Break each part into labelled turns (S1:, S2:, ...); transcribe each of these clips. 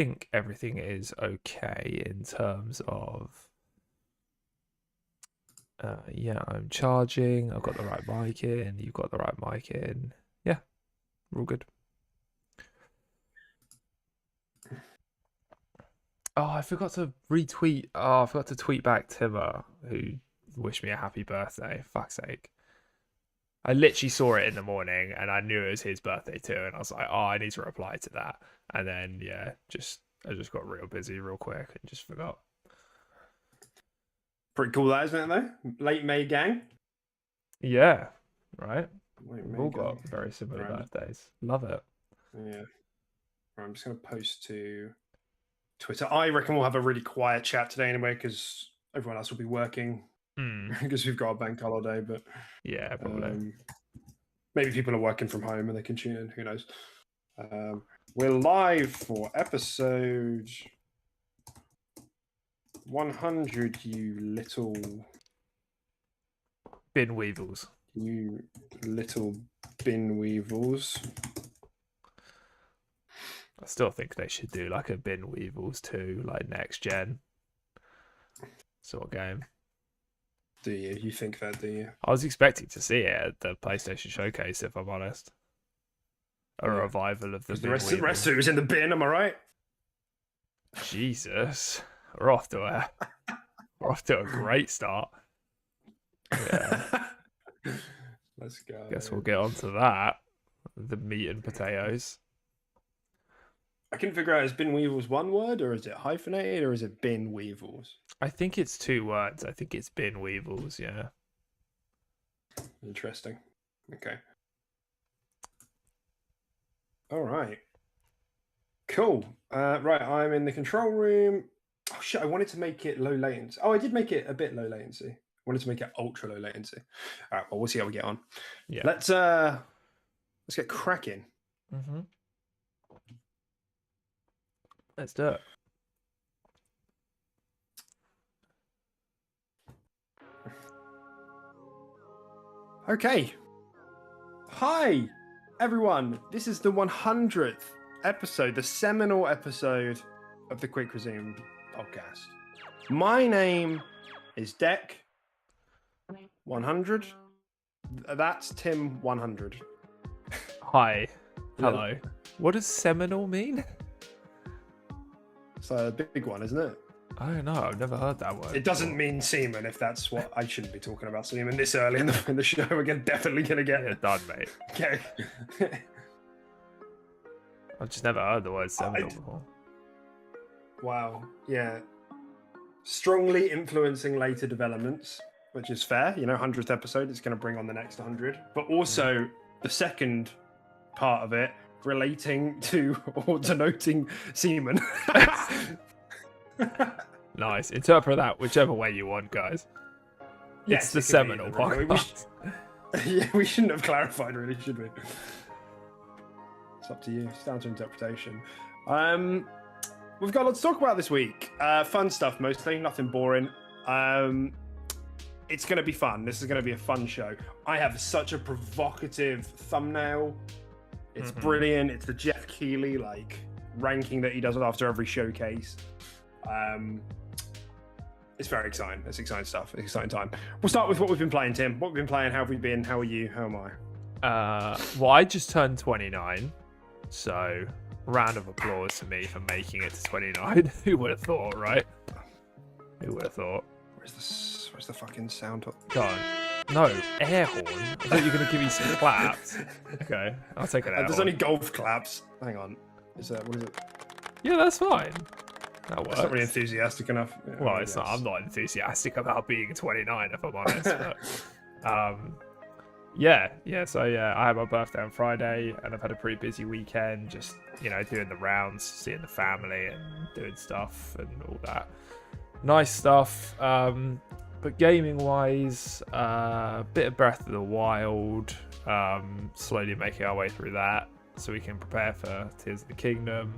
S1: think everything is okay in terms of yeah, I'm charging, I've got the right mic in, you've got the right mic in. Yeah, we're all good. Oh, I forgot to retweet. Oh, I forgot to tweet back Timmer, who wished me a happy birthday. Fuck's sake. I literally saw it in the morning and I knew it was his birthday too. And I was like, oh, I need to reply to that. And then, yeah, I just got real busy real quick and just forgot.
S2: Pretty cool, that, isn't it, though? Late May gang.
S1: Yeah, right?
S2: We've
S1: all got very similar birthdays. Love it.
S2: Yeah. Right, I'm just going to post to Twitter. I reckon we'll have a really quiet chat today anyway, because everyone else will be working. Because we've got a bank holiday, but
S1: yeah, probably.
S2: Maybe people are working from home and they can tune in. Who knows? We're live for episode 100. You little
S1: bin weevils.
S2: You little bin weevils.
S1: I still think they should do like a bin weevils 2, like next gen sort of game.
S2: Do you? You think that, do you?
S1: I was expecting to see it at the PlayStation Showcase, if I'm honest. A revival of the bin
S2: rest of it was in the bin, am I right?
S1: Jesus. We're off to a great start. Yeah.
S2: Let's go.
S1: Guess we'll get on to that. The meat and potatoes.
S2: I couldn't figure out, is bin weevils one word, or is it hyphenated, or is it bin weevils?
S1: I think it's 2 words. I think it's bin weevils, yeah.
S2: Interesting. Okay. All right. Cool. Right, I'm in the control room. Oh shit, I wanted to make it low latency. Oh, I did make it a bit low latency. I wanted to make it ultra low latency. All right, well, we'll see how we get on.
S1: Yeah.
S2: Let's get cracking.
S1: Mm-hmm. Let's do it.
S2: Okay. Hi, everyone. This is the 100th episode, the seminal episode of the Quick Resume podcast. My name is Deck 100. That's Tim 100.
S1: Hi. Hello. What does seminal mean?
S2: It's a big one, isn't it?
S1: I don't know. I've never heard that word.
S2: It doesn't mean semen, if that's what... I shouldn't be talking about semen this early in the show. We're definitely going to get...
S1: Yeah, done, mate.
S2: Okay.
S1: I've just never heard the word seminal before.
S2: Wow. Yeah. Strongly influencing later developments, which is fair. 100th episode, it's going to bring on the next 100. But also the second part of it relating to or denoting semen.
S1: Nice. Interpret that whichever way you want, guys.
S2: Yes,
S1: it's the seminal podcast.
S2: We shouldn't have clarified, really, should we? It's up to you. It's down to interpretation. We've got a lot to talk about this week. Fun stuff, mostly. Nothing boring. It's going to be fun. This is going to be a fun show. I have such a provocative thumbnail. It's brilliant. It's the Jeff Keighley ranking that he does after every showcase. It's very exciting. It's exciting stuff. It's exciting time. We'll start with what we've been playing, Tim. What we've been playing, how have we been? How are you? How am I?
S1: Well, I just turned 29, so round of applause for me for making it to 29. Who would have thought, right? Who would have thought?
S2: Where's the fucking sound?
S1: Go on. No, air horn. I thought you were going to give me some claps. Okay, I'll take it out.
S2: There's only golf claps. Hang on. What is it? Yeah,
S1: that's fine. That works.
S2: It's not really enthusiastic enough. Yeah,
S1: well, it's not. I'm not enthusiastic about being 29, if I'm honest. But, yeah. So I had my birthday on Friday, and I've had a pretty busy weekend. Just doing the rounds, seeing the family, and doing stuff and all that nice stuff. But gaming-wise, a bit of Breath of the Wild. Slowly making our way through that, so we can prepare for Tears of the Kingdom.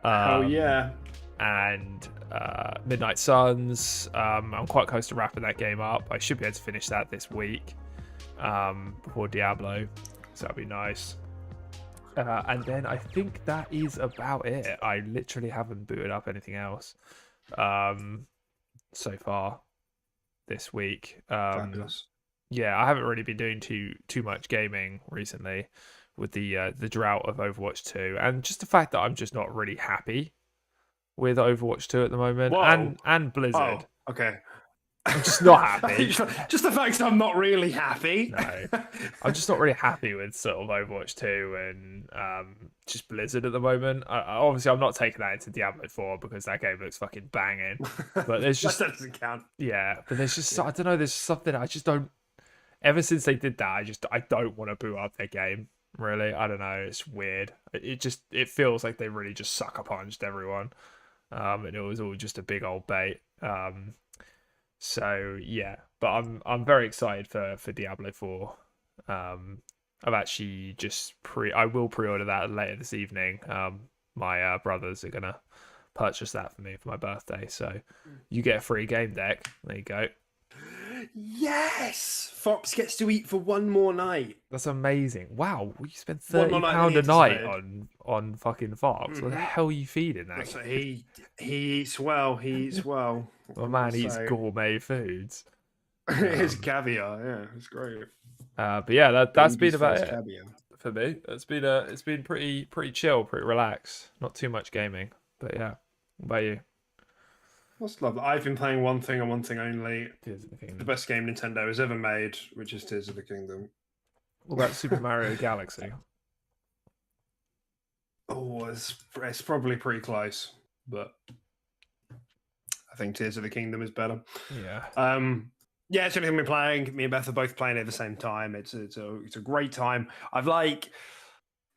S2: Oh yeah.
S1: And Midnight Suns. I'm quite close to wrapping that game up. I should be able to finish that this week before Diablo, so that'd be nice. And then I think that is about it. I literally haven't booted up anything else so far this week.
S2: Fabulous.
S1: Yeah, I haven't really been doing too much gaming recently with the drought of Overwatch 2, and just the fact that I'm just not really happy with Overwatch 2 at the moment,
S2: Whoa.
S1: and Blizzard.
S2: Oh, okay.
S1: I'm just not happy.
S2: Just the fact that I'm not really happy.
S1: No, I'm just not really happy with sort of Overwatch 2 and just Blizzard at the moment. Obviously, I'm not taking that into Diablo 4 because that game looks fucking banging. But there's just
S2: that doesn't count.
S1: Yeah, but there's just I don't know. There's something I just don't. Ever since they did that, I don't want to boot up their game. Really, I don't know. It's weird. It feels like they really just sucker punched everyone, and it was all just a big old bait. So yeah, but I'm very excited for Diablo 4. I've actually I will pre-order that later this evening. My brothers are gonna purchase that for me for my birthday, so you get a free game deck. There you go.
S2: Yes, Fox gets to eat for one more night.
S1: That's amazing. Wow, you spend £30 a night on fucking Fox. What the hell are you feeding that?
S2: So he eats well. He eats well.
S1: My man eats gourmet foods.
S2: His caviar, yeah, it's great.
S1: But yeah, that's been about it
S2: caviar.
S1: for me. It's been pretty chill, pretty relaxed. Not too much gaming, but yeah. What about you?
S2: That's lovely. I've been playing one thing and one thing only.
S1: Tears of the Kingdom.
S2: The best game Nintendo has ever made, which is Tears of the Kingdom.
S1: What about Super Mario Galaxy?
S2: Oh, it's probably pretty close, but I think Tears of the Kingdom is better.
S1: Yeah.
S2: Yeah, it's anything we're playing. Me and Beth are both playing it at the same time. It's a great time. I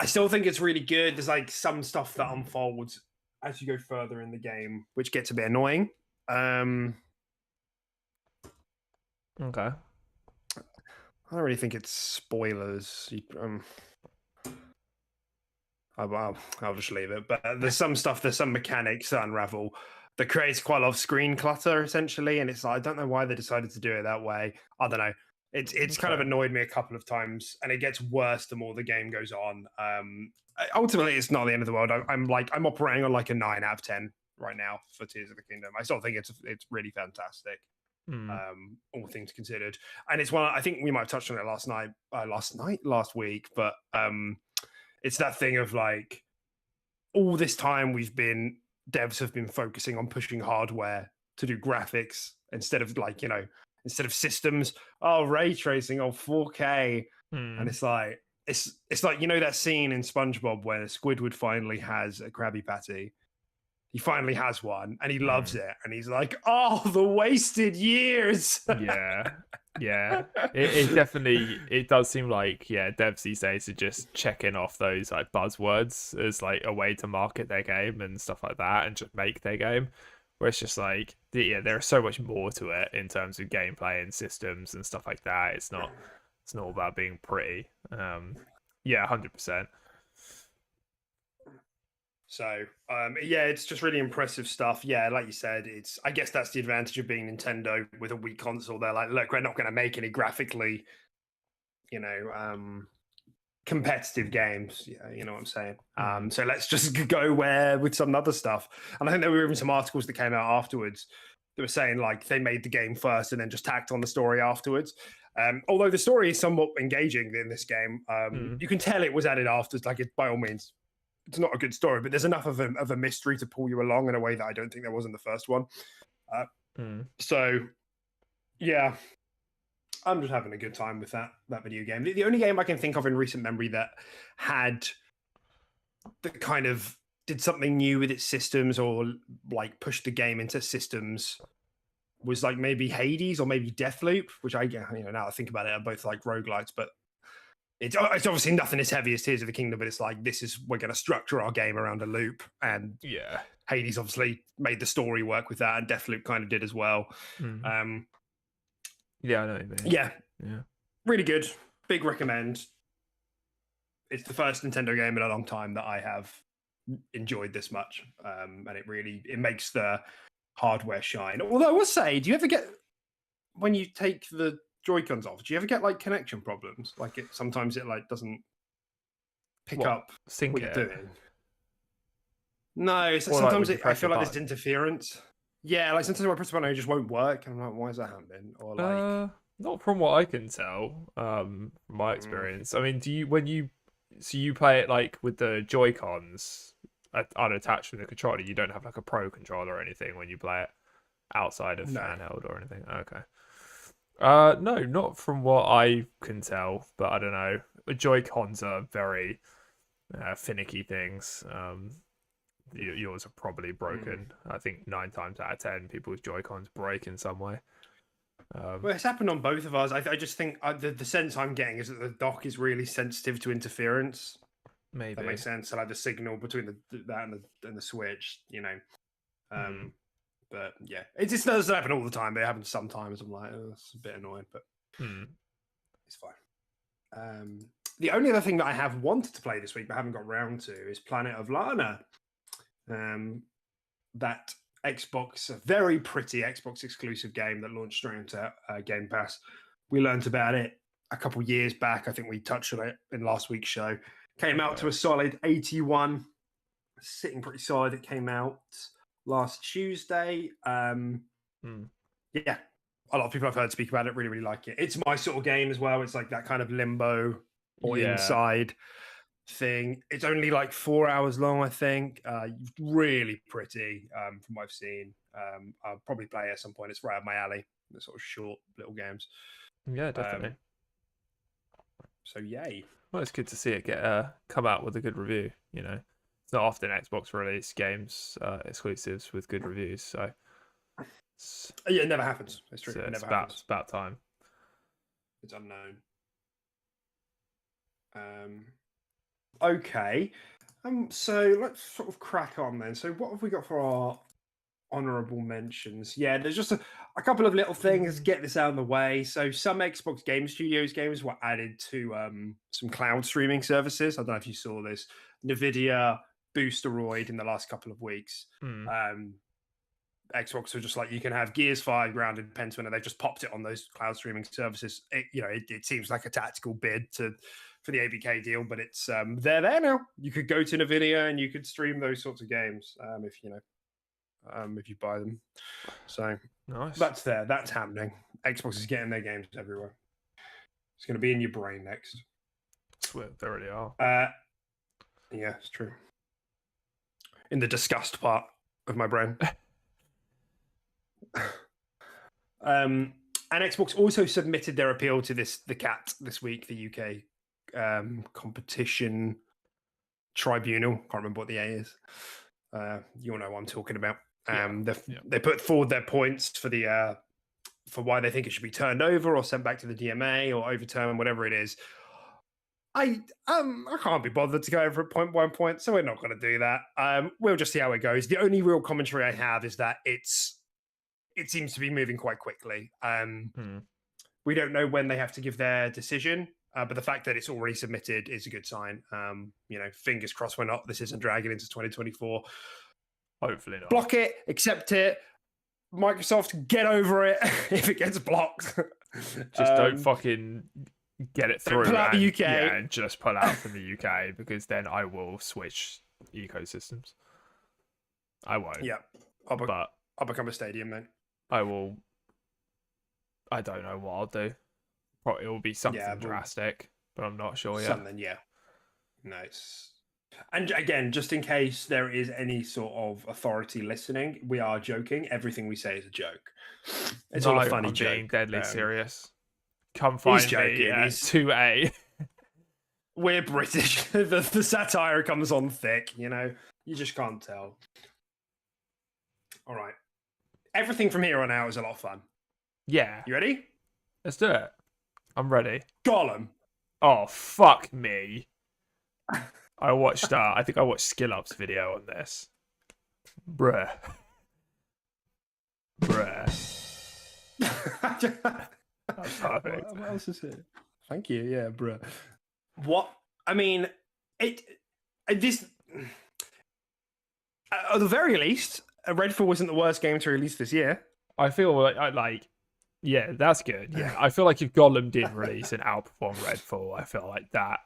S2: still think it's really good. There's like some stuff that unfolds as you go further in the game, which gets a bit annoying.
S1: Okay.
S2: I don't really think it's spoilers. I'll just leave it. But there's some mechanics that unravel that creates quite a lot of screen clutter, essentially. And it's like, I don't know why they decided to do it that way. I don't know. It's kind of annoyed me a couple of times, and it gets worse the more the game goes on. Ultimately, it's not the end of the world. I'm operating on like a 9 out of 10 right now for Tears of the Kingdom. I still think it's really fantastic. All things considered, and it's one I think we might have touched on it last week, but it's that thing of like all this time devs have been focusing on pushing hardware to do graphics instead of systems. Oh, ray tracing, 4K, and it's like that scene in SpongeBob where Squidward finally has a Krabby Patty. He finally has one, and he loves it, and he's like, "Oh, the wasted years."
S1: Yeah. It definitely does seem like devs these days are just checking off those like buzzwords as like a way to market their game and stuff like that, and just make their game. Where it's just like, there is so much more to it in terms of gameplay and systems and stuff like that. It's not all about being pretty. 100%.
S2: So, it's just really impressive stuff. Yeah, like you said, I guess that's the advantage of being Nintendo with a Wii console. They're like, look, we're not going to make any graphically, competitive games. Yeah, you know what I'm saying? So let's just go with some other stuff. And I think there were even some articles that came out afterwards that were saying like they made the game first and then just tacked on the story afterwards. Although the story is somewhat engaging in this game, you can tell it was added afterwards. Like, by all means, it's not a good story, but there's enough of a mystery to pull you along in a way that I don't think there was in the first one. So, yeah, I'm just having a good time with that video game. The only game I can think of in recent memory that kind of did something new with its systems or like pushed the game into systems was like maybe Hades or maybe Deathloop, which now I think about it, are both like roguelites, but it's obviously nothing as heavy as Tears of the Kingdom, but it's like, we're going to structure our game around a loop. And Hades obviously made the story work with that, and Deathloop kind of did as well.
S1: I know what you mean.
S2: Yeah. Really good. Big recommend. It's the first Nintendo game in a long time that I have enjoyed this much. And it makes the hardware shine. Although I will say, do you ever get, when you take the Joy-Cons off, do you ever get like connection problems? Like sometimes it like doesn't pick up
S1: sync
S2: what you're
S1: it?
S2: doing. No, it's
S1: Or, like,
S2: sometimes
S1: when you
S2: I
S1: press
S2: feel
S1: the
S2: like there's
S1: button?
S2: interference. Yeah, like sometimes when I press the button, it just won't work. And I'm like, why is that happening? Or like,
S1: Not from what I can tell. From my experience. I mean, so you play it like with the Joy Cons unattached from the controller? You don't have like a Pro controller or anything when you play it outside of
S2: no.
S1: handheld or anything. Okay. No, not from what I can tell. But I don't know. Joy Cons are very finicky things. Yours are probably broken. I think 9 times out of 10, people's Joy Cons break in some way.
S2: Well, it's happened on both of us. I just think the sense I'm getting is that the dock is really sensitive to interference.
S1: Maybe
S2: That makes sense. So like the signal between that and the switch, you know. But yeah, it just doesn't happen all the time. But it happens sometimes. I'm like, oh, it's a bit annoying, but it's fine. The only other thing that I have wanted to play this week but haven't got round to is Planet of Lana. That Xbox, a very pretty Xbox exclusive game that launched straight into Game Pass. We learned about it a couple years back. I think we touched on it in last week's show. Came out to a solid 81, sitting pretty solid. It came out last Tuesday. Yeah, a lot of people I've heard speak about it really, really like it. It's my sort of game as well. It's like that kind of limbo or inside thing. It's only like 4 hours long, I think. Really pretty from what I've seen. I'll probably play it at some point. It's right up my alley. The sort of short little games.
S1: Yeah, definitely.
S2: So yay.
S1: Well, it's good to see it get come out with a good review. You know, it's not often Xbox release games exclusives with good reviews. So
S2: yeah, it never happens. It's true.
S1: It's about time.
S2: It's unknown. Okay. So let's sort of crack on then. So what have we got for our honorable mentions? Yeah, there's just a couple of little things. Get this out of the way. So some Xbox Game Studios games were added to some cloud streaming services. I don't know if you saw this. Nvidia, Boosteroid in the last couple of weeks. Xbox were just like, you can have Gears 5 grounded in Pentiment, and they've just popped it on those cloud streaming services. It seems like a tactical bid for the ABK deal, but it's they're there now. You could go to Nvidia and you could stream those sorts of games if you buy them. So
S1: nice.
S2: That's there. That's happening. Xbox is getting their games everywhere. It's going to be in your brain next.
S1: Swear, they already are.
S2: Yeah, it's true. In the disgust part of my brain. And Xbox also submitted their appeal to the CAT this week, the UK competition tribunal. Can't remember what the A is. You'll know what I'm talking about. They put forward their points for why they think it should be turned over or sent back to the DMA or overturned, whatever it is. I can't be bothered to go over it point by point, so we're not going to do that. We'll just see how it goes. The only real commentary I have is that it seems to be moving quite quickly. We don't know when they have to give their decision, but the fact that it's already submitted is a good sign. Fingers crossed this isn't dragging into 2024.
S1: Hopefully not.
S2: Block it, accept it. Microsoft, get over it if it gets blocked.
S1: Just don't fucking get it through.
S2: Pull out the UK.
S1: Yeah, and just pull out from the UK, because then I will switch ecosystems. I won't.
S2: Yeah. I'll become a Stadium then.
S1: I will. I don't know what I'll do. Probably it will be something drastic, but I'm not sure yet.
S2: Something, yeah. Nice. And again, just in case there is any sort of authority listening, we are joking. Everything we say is a joke. It's all a funny joke.
S1: Being deadly serious. Come find me at 2A.
S2: We're British. the satire comes on thick, You just can't tell. All right. Everything from here on out is a lot of fun.
S1: Yeah.
S2: You ready?
S1: Let's do it. I'm ready.
S2: Gollum.
S1: Oh, fuck me. I watched, I think I watched Skill Up's video on this. Bruh. That's perfect.
S2: What else is here? Thank you. Yeah, bruh. What? I mean, at the very least, Redfall wasn't the worst game to release this year.
S1: I feel yeah, that's good. Yeah, I feel like if Gollum did release and outperform Redfall, I feel like that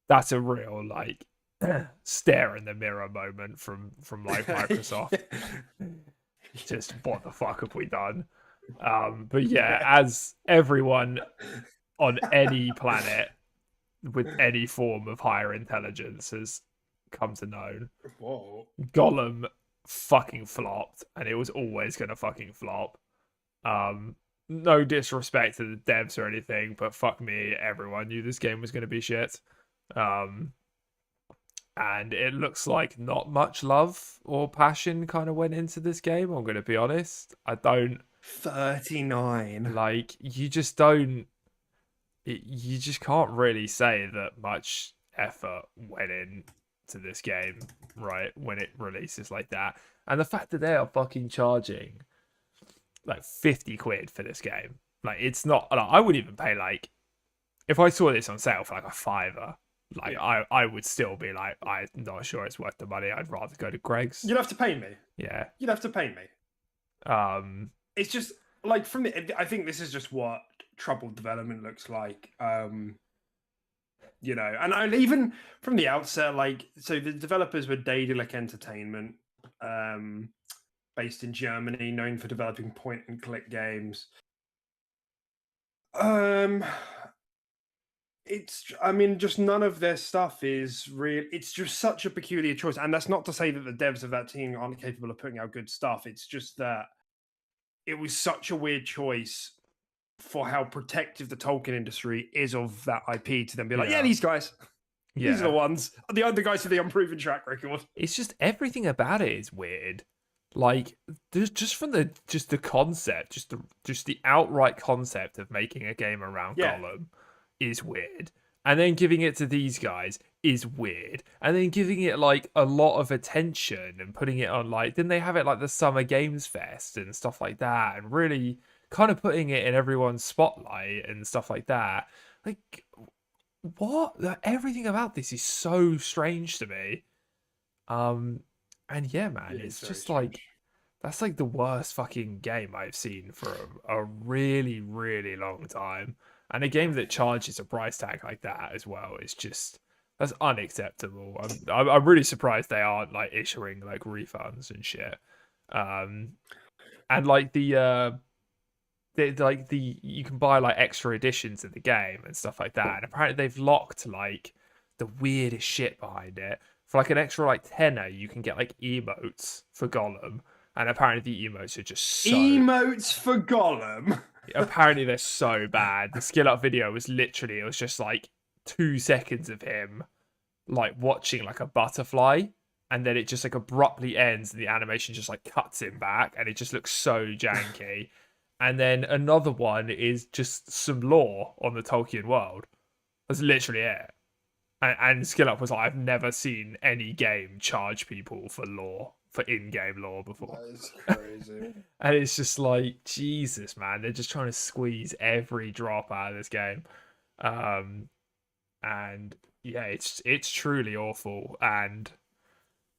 S1: that's a real like stare in the mirror moment from like Microsoft. Just what the fuck have we done? But yeah, as everyone on any planet with any form of higher intelligence has come to know,
S2: Whoa.
S1: Gollum fucking flopped, and it was always gonna fucking flop. No disrespect to the devs or anything, but fuck me, everyone knew this game was gonna be shit. Um, and it looks like not much love or passion kind of went into this game. I'm gonna be honest. I don't
S2: 39.
S1: like. You just don't. You just can't really say that much effort went into this game, right? When it releases like that, and the fact that they are fucking charging like 50 quid for this game, like it's not. Like, I wouldn't even pay like if I saw this on sale for like a fiver. Like I would still be like, I'm not sure it's worth the money. I'd rather go to Greg's.
S2: You'd have to pay me.
S1: Yeah.
S2: You'd have to pay me. It's just like from the. I think this is just what troubled development looks like. You know, and even from the outset, like so the developers were Daedalic Entertainment, based in Germany, known for developing point and click games. It's I mean just none of their stuff is real. It's just such a peculiar choice, and that's not to say that the devs of that team aren't capable of putting out good stuff. It's just that it was such a weird choice for how protective the Tolkien industry is of that IP to then be like, yeah, these guys, these are the ones, the other guys with the unproven track record.
S1: It's just everything about it is weird. Like there's just from the concept, just the outright concept of making a game around Gollum is weird. And then giving it to these guys is weird. And then giving it like a lot of attention and putting it on like then they have it like the Summer Games Fest and stuff like that and really kind of putting it in everyone's spotlight and stuff like that. Like what? Everything about this is so strange to me. And yeah, man, it's just strange. Like that's like the worst fucking game I've seen for a really, really long time. And a game that charges a price tag like that as well is just that's unacceptable. I'm really surprised they aren't like issuing like refunds and shit. And like the you can buy like extra editions of the game and stuff like that. And apparently they've locked like the weirdest shit behind it. For like an extra like tenner, you can get like emotes for Gollum. And apparently the emotes are just so...
S2: Emotes for Gollum?
S1: Apparently they're so bad. The skill up video was literally, it was just like 2 seconds of him like watching like a butterfly. And then it just like abruptly ends and the animation just like cuts him back. And it just looks so janky. And then another one is just some lore on the Tolkien world. That's literally it. And Skill Up was like, I've never seen any game charge people for lore, for in-game lore before.
S2: That is crazy.
S1: And it's just like, Jesus, man. They're just trying to squeeze every drop out of this game. And yeah, it's truly awful. And,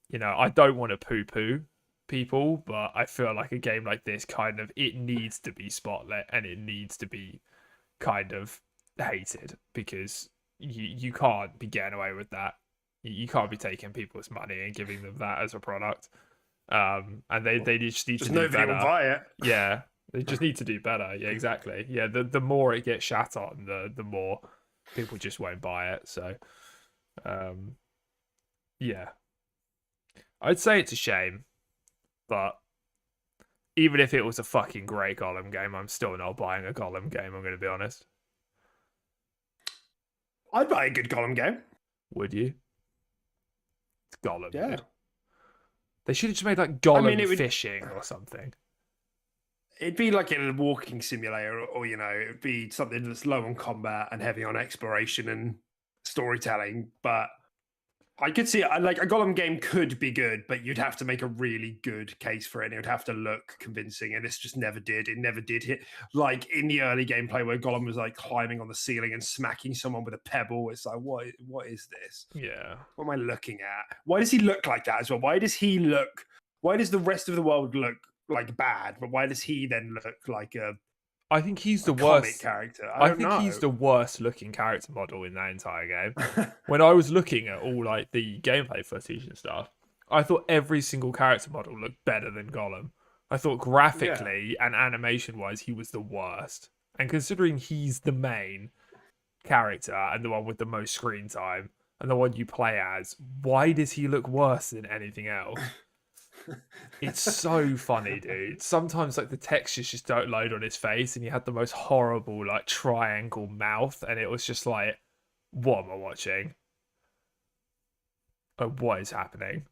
S1: you know, I don't want to poo-poo people, but I feel like a game like this kind of, it needs to be spotlit and it needs to be kind of hated because... You can't be getting away with that. You can't be taking people's money and giving them that as a product. And they just need to do better.
S2: Will buy it.
S1: Yeah, they just need to do better. Yeah, exactly. Yeah, the more it gets shat on, the more people just won't buy it. So, yeah, I'd say it's a shame, but even if it was a fucking great Gollum game, I'm still not buying a Gollum game. I'm going to be honest.
S2: I'd buy a good Gollum game.
S1: Would you? It's Gollum.
S2: Yeah.
S1: Dude. They should have just made like Gollum fishing or something.
S2: It'd be like a walking simulator, or you know, it'd be something that's low on combat and heavy on exploration and storytelling. But I could see it. Like a Gollum game could be good, but you'd have to make a really good case for it. And it would have to look convincing, and this just never did. It never did hit. Like in the early gameplay where Gollum was like climbing on the ceiling and smacking someone with a pebble. It's like, what is this?
S1: Yeah.
S2: What am I looking at? Why does he look like that as well? Why does the rest of the world look like bad? But why does he then look like a
S1: I think he's
S2: a
S1: the
S2: comic
S1: worst.
S2: character. I
S1: I
S2: don't
S1: think he's
S2: know.
S1: the worst looking character model in that entire game. When I was looking at all like the gameplay footage and stuff, I thought every single character model looked better than Gollum. I thought
S2: Yeah.
S1: graphically and animation wise, he was the worst. And considering he's the main character and the one with the most screen time and the one you play as, why does he look worse than anything else? It's so funny, dude. Sometimes like the textures just don't load on his face, and he had the most horrible like triangle mouth, and it was just like, what am I watching? What is happening?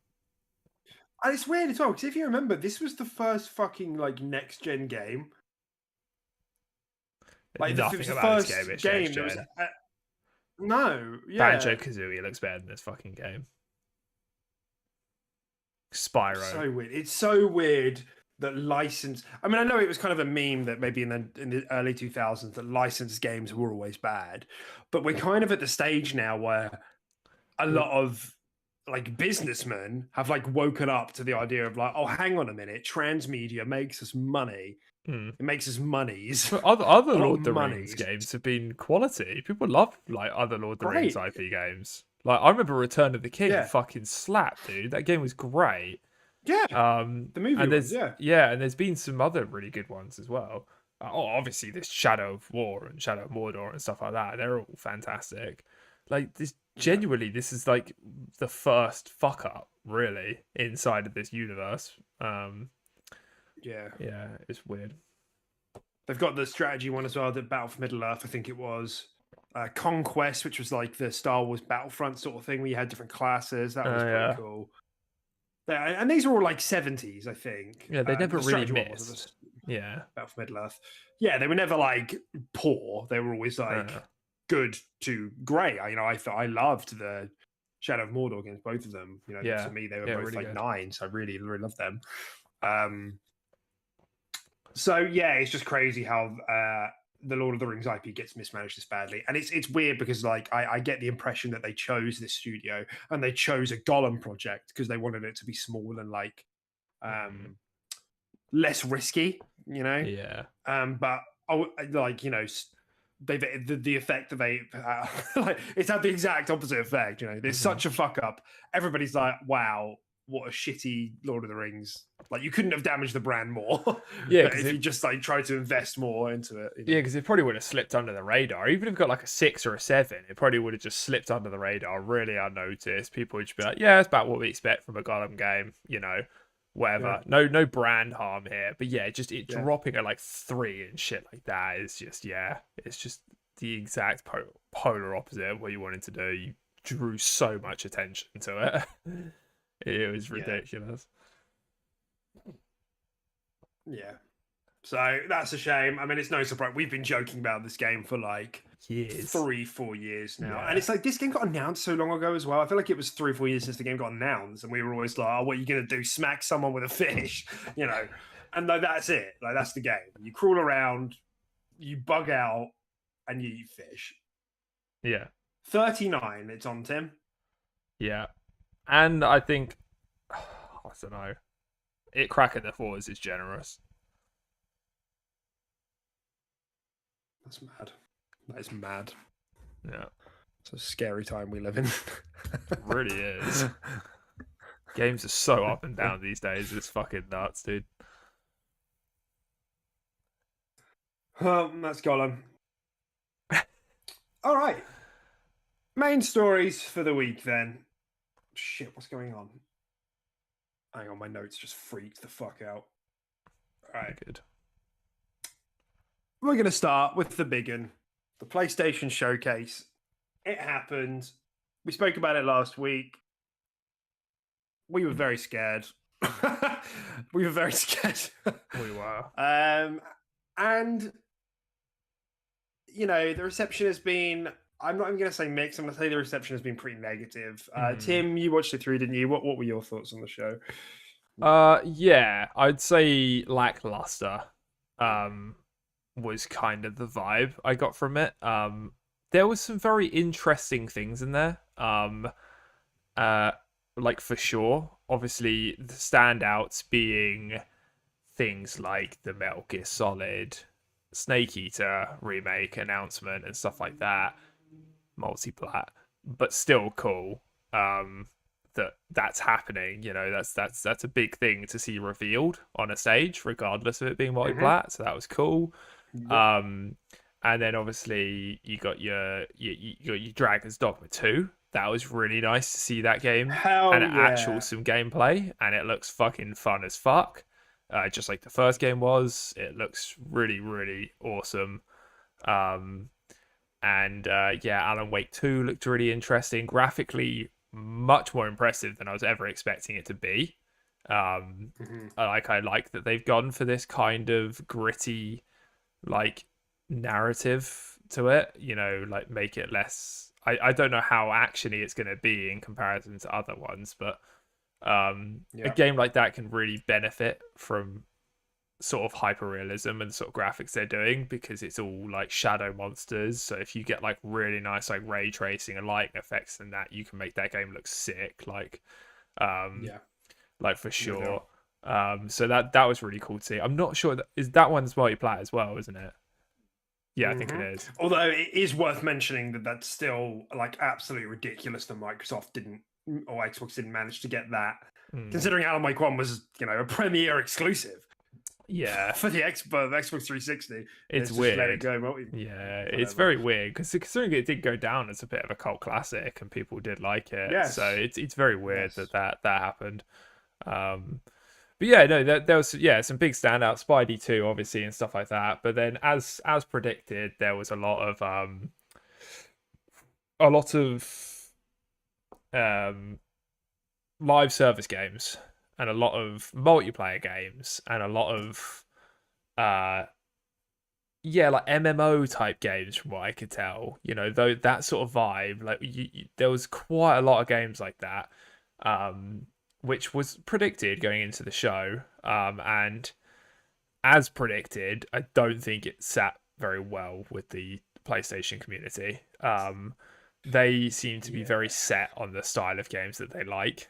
S2: And it's weird as well because if you remember, this was the first fucking like next gen game. Like it was
S1: Nothing
S2: the
S1: about this game
S2: first
S1: is next
S2: game that was.
S1: gen.
S2: No,
S1: Banjo
S2: yeah,
S1: Kazooie looks better than this fucking game. Spyro.
S2: so weird. It's so weird that license. I mean, I know it was kind of a meme that maybe in the early 2000s that licensed games were always bad, but we're kind of at the stage now where a lot of like businessmen have like woken up to the idea of like, oh, hang on a minute, transmedia makes us money.
S1: Hmm.
S2: It makes us monies.
S1: But other
S2: A lot
S1: Lord
S2: of
S1: of the Rings
S2: monies.
S1: games have been quality. People love like other Lord of the Rings
S2: Great.
S1: IP games. Like I remember Return of the King
S2: Yeah.
S1: fucking slapped, dude. That game was great.
S2: Yeah. The movie
S1: And
S2: ones,
S1: there's
S2: yeah.
S1: and there's been some other really good ones as well. Obviously there's Shadow of War and Shadow of Mordor and stuff like that. They're all fantastic. Like this, genuinely, this is like the first fuck up really inside of this universe.
S2: Yeah.
S1: Yeah, it's weird.
S2: They've got the strategy one as well, the Battle for Middle Earth, I think it was. Conquest, which was like the Star Wars Battlefront sort of thing where you had different classes. That was pretty
S1: Yeah,
S2: cool. And these are all like 70s, I think.
S1: yeah. They never
S2: The
S1: really
S2: strategy one wasn't
S1: missed. Yeah,
S2: Battle for Middle Earth. Yeah, they were never like poor. They were always like
S1: uh,
S2: good to great. I loved the Shadow of Mordor games, both of them.
S1: yeah,
S2: To me, they were
S1: yeah.
S2: both
S1: Really
S2: like
S1: good.
S2: 9s. I really, really loved them. So yeah, it's just crazy how the Lord of the Rings IP gets mismanaged this badly, and it's weird because like I get the impression that they chose this studio and they chose a Gollum project because they wanted it to be small and like less risky,
S1: Yeah.
S2: But like they've the effect that they like it's had the exact opposite effect. There's such a fuck up. Everybody's like, wow, what a shitty Lord of the Rings. Like you couldn't have damaged the brand more.
S1: Yeah,
S2: if you just like tried to invest more into it.
S1: Yeah, because it probably would have slipped under the radar. Even if it got like a 6 or a 7, it probably would have just slipped under the radar, really unnoticed. People would just be like, "Yeah, it's about what we expect from a Gollum game," whatever. No brand harm here. But yeah, just it dropping at like 3 and shit like that is just it's just the exact polar opposite of what you wanted to do. You drew so much attention to it. It was ridiculous.
S2: Yeah. So that's a shame. I mean, it's no surprise. We've been joking about this game for like
S1: years,
S2: 3-4 years now.
S1: Yeah.
S2: And it's like this game got announced so long ago as well. I feel like it was 3-4 years since the game got announced. And we were always like, oh, what are you going to do? Smack someone with a fish, And like, that's it. Like, that's the game. You crawl around, you bug out, and you eat fish.
S1: Yeah.
S2: 39 it's on, Tim.
S1: Yeah. And I think, I don't know, it cracking the 4s is generous.
S2: That's mad. That is mad.
S1: Yeah.
S2: It's a scary time we live in.
S1: It really is. Games are so up and down these days. It's fucking nuts, dude.
S2: Well, that's Gollum. All right. Main stories for the week then. Shit, what's going on? Hang on, my notes just freaked the fuck out. All right.
S1: Good.
S2: We're going to start with the big one, the PlayStation Showcase. It happened. We spoke about it last week. We were very scared. We were very scared.
S1: We were.
S2: And, the reception has been, I'm not even going to say mixed. I'm going to say the reception has been pretty negative. Tim, you watched it through, didn't you? What were your thoughts on the show?
S1: Yeah, I'd say lackluster. Was kind of the vibe I got from it. There was some very interesting things in there. Like for sure. Obviously, the standouts being things like the Metal Gear Solid Snake Eater remake announcement and stuff like that, multi-plat, but still cool. That's happening. That's a big thing to see revealed on a stage, regardless of it being multi-plat. So that was cool.
S2: Yep.
S1: And then obviously you got your Dragon's Dogma 2. That was really nice to see that game and
S2: Hell
S1: actual
S2: yeah.
S1: some gameplay, and it looks fucking fun as fuck. Just like the first game was. It looks really, really awesome. And Alan Wake 2 looked really interesting. Graphically, much more impressive than I was ever expecting it to be. I like that they've gone for this kind of gritty, like, narrative to it. Like, make it less. I don't know how actiony it's going to be in comparison to other ones, but a game like that can really benefit from sort of hyper realism and sort of graphics they're doing, because it's all like shadow monsters. So if you get like really nice like ray tracing and lighting effects and that, you can make that game look sick, like for sure. So that was really cool to see. I'm not sure that one's multiplayer as well, isn't it? Yeah, I think it is.
S2: Although it is worth mentioning that that's still like absolutely ridiculous that Microsoft didn't, or Xbox didn't manage to get that, considering Alan Wake 1 was, a Premier exclusive.
S1: Yeah,
S2: for the Xbox 360.
S1: It's weird.
S2: Let it go,
S1: it's very weird, because considering it did go down as a bit of a cult classic and people did like it.
S2: Yes.
S1: So it's very weird that happened. But yeah, no, there was some big standouts, Spidey 2 obviously and stuff like that. But then as predicted, there was a lot of live service games and a lot of multiplayer games and a lot of like MMO type games, from what I could tell. Though that sort of vibe, like there was quite a lot of games like that, which was predicted going into the show. And as predicted, I don't think it sat very well with the PlayStation community. They seem to be very set on the style of games that they like.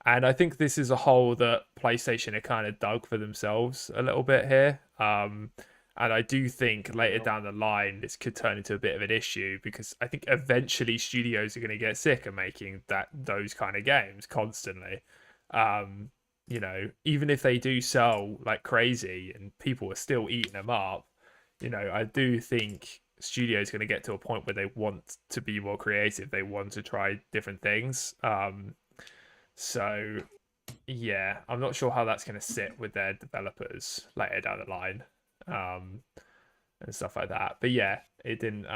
S1: And I think this is a hole that PlayStation are kind of dug for themselves a little bit here. And I do think later down the line, this could turn into a bit of an issue, because I think eventually studios are going to get sick of making those kind of games constantly. Even if they do sell like crazy and people are still eating them up, I do think studios are going to get to a point where they want to be more creative. They want to try different things. So, yeah, I'm not sure how that's going to sit with their developers later down the line, and stuff like that. But yeah, it didn't.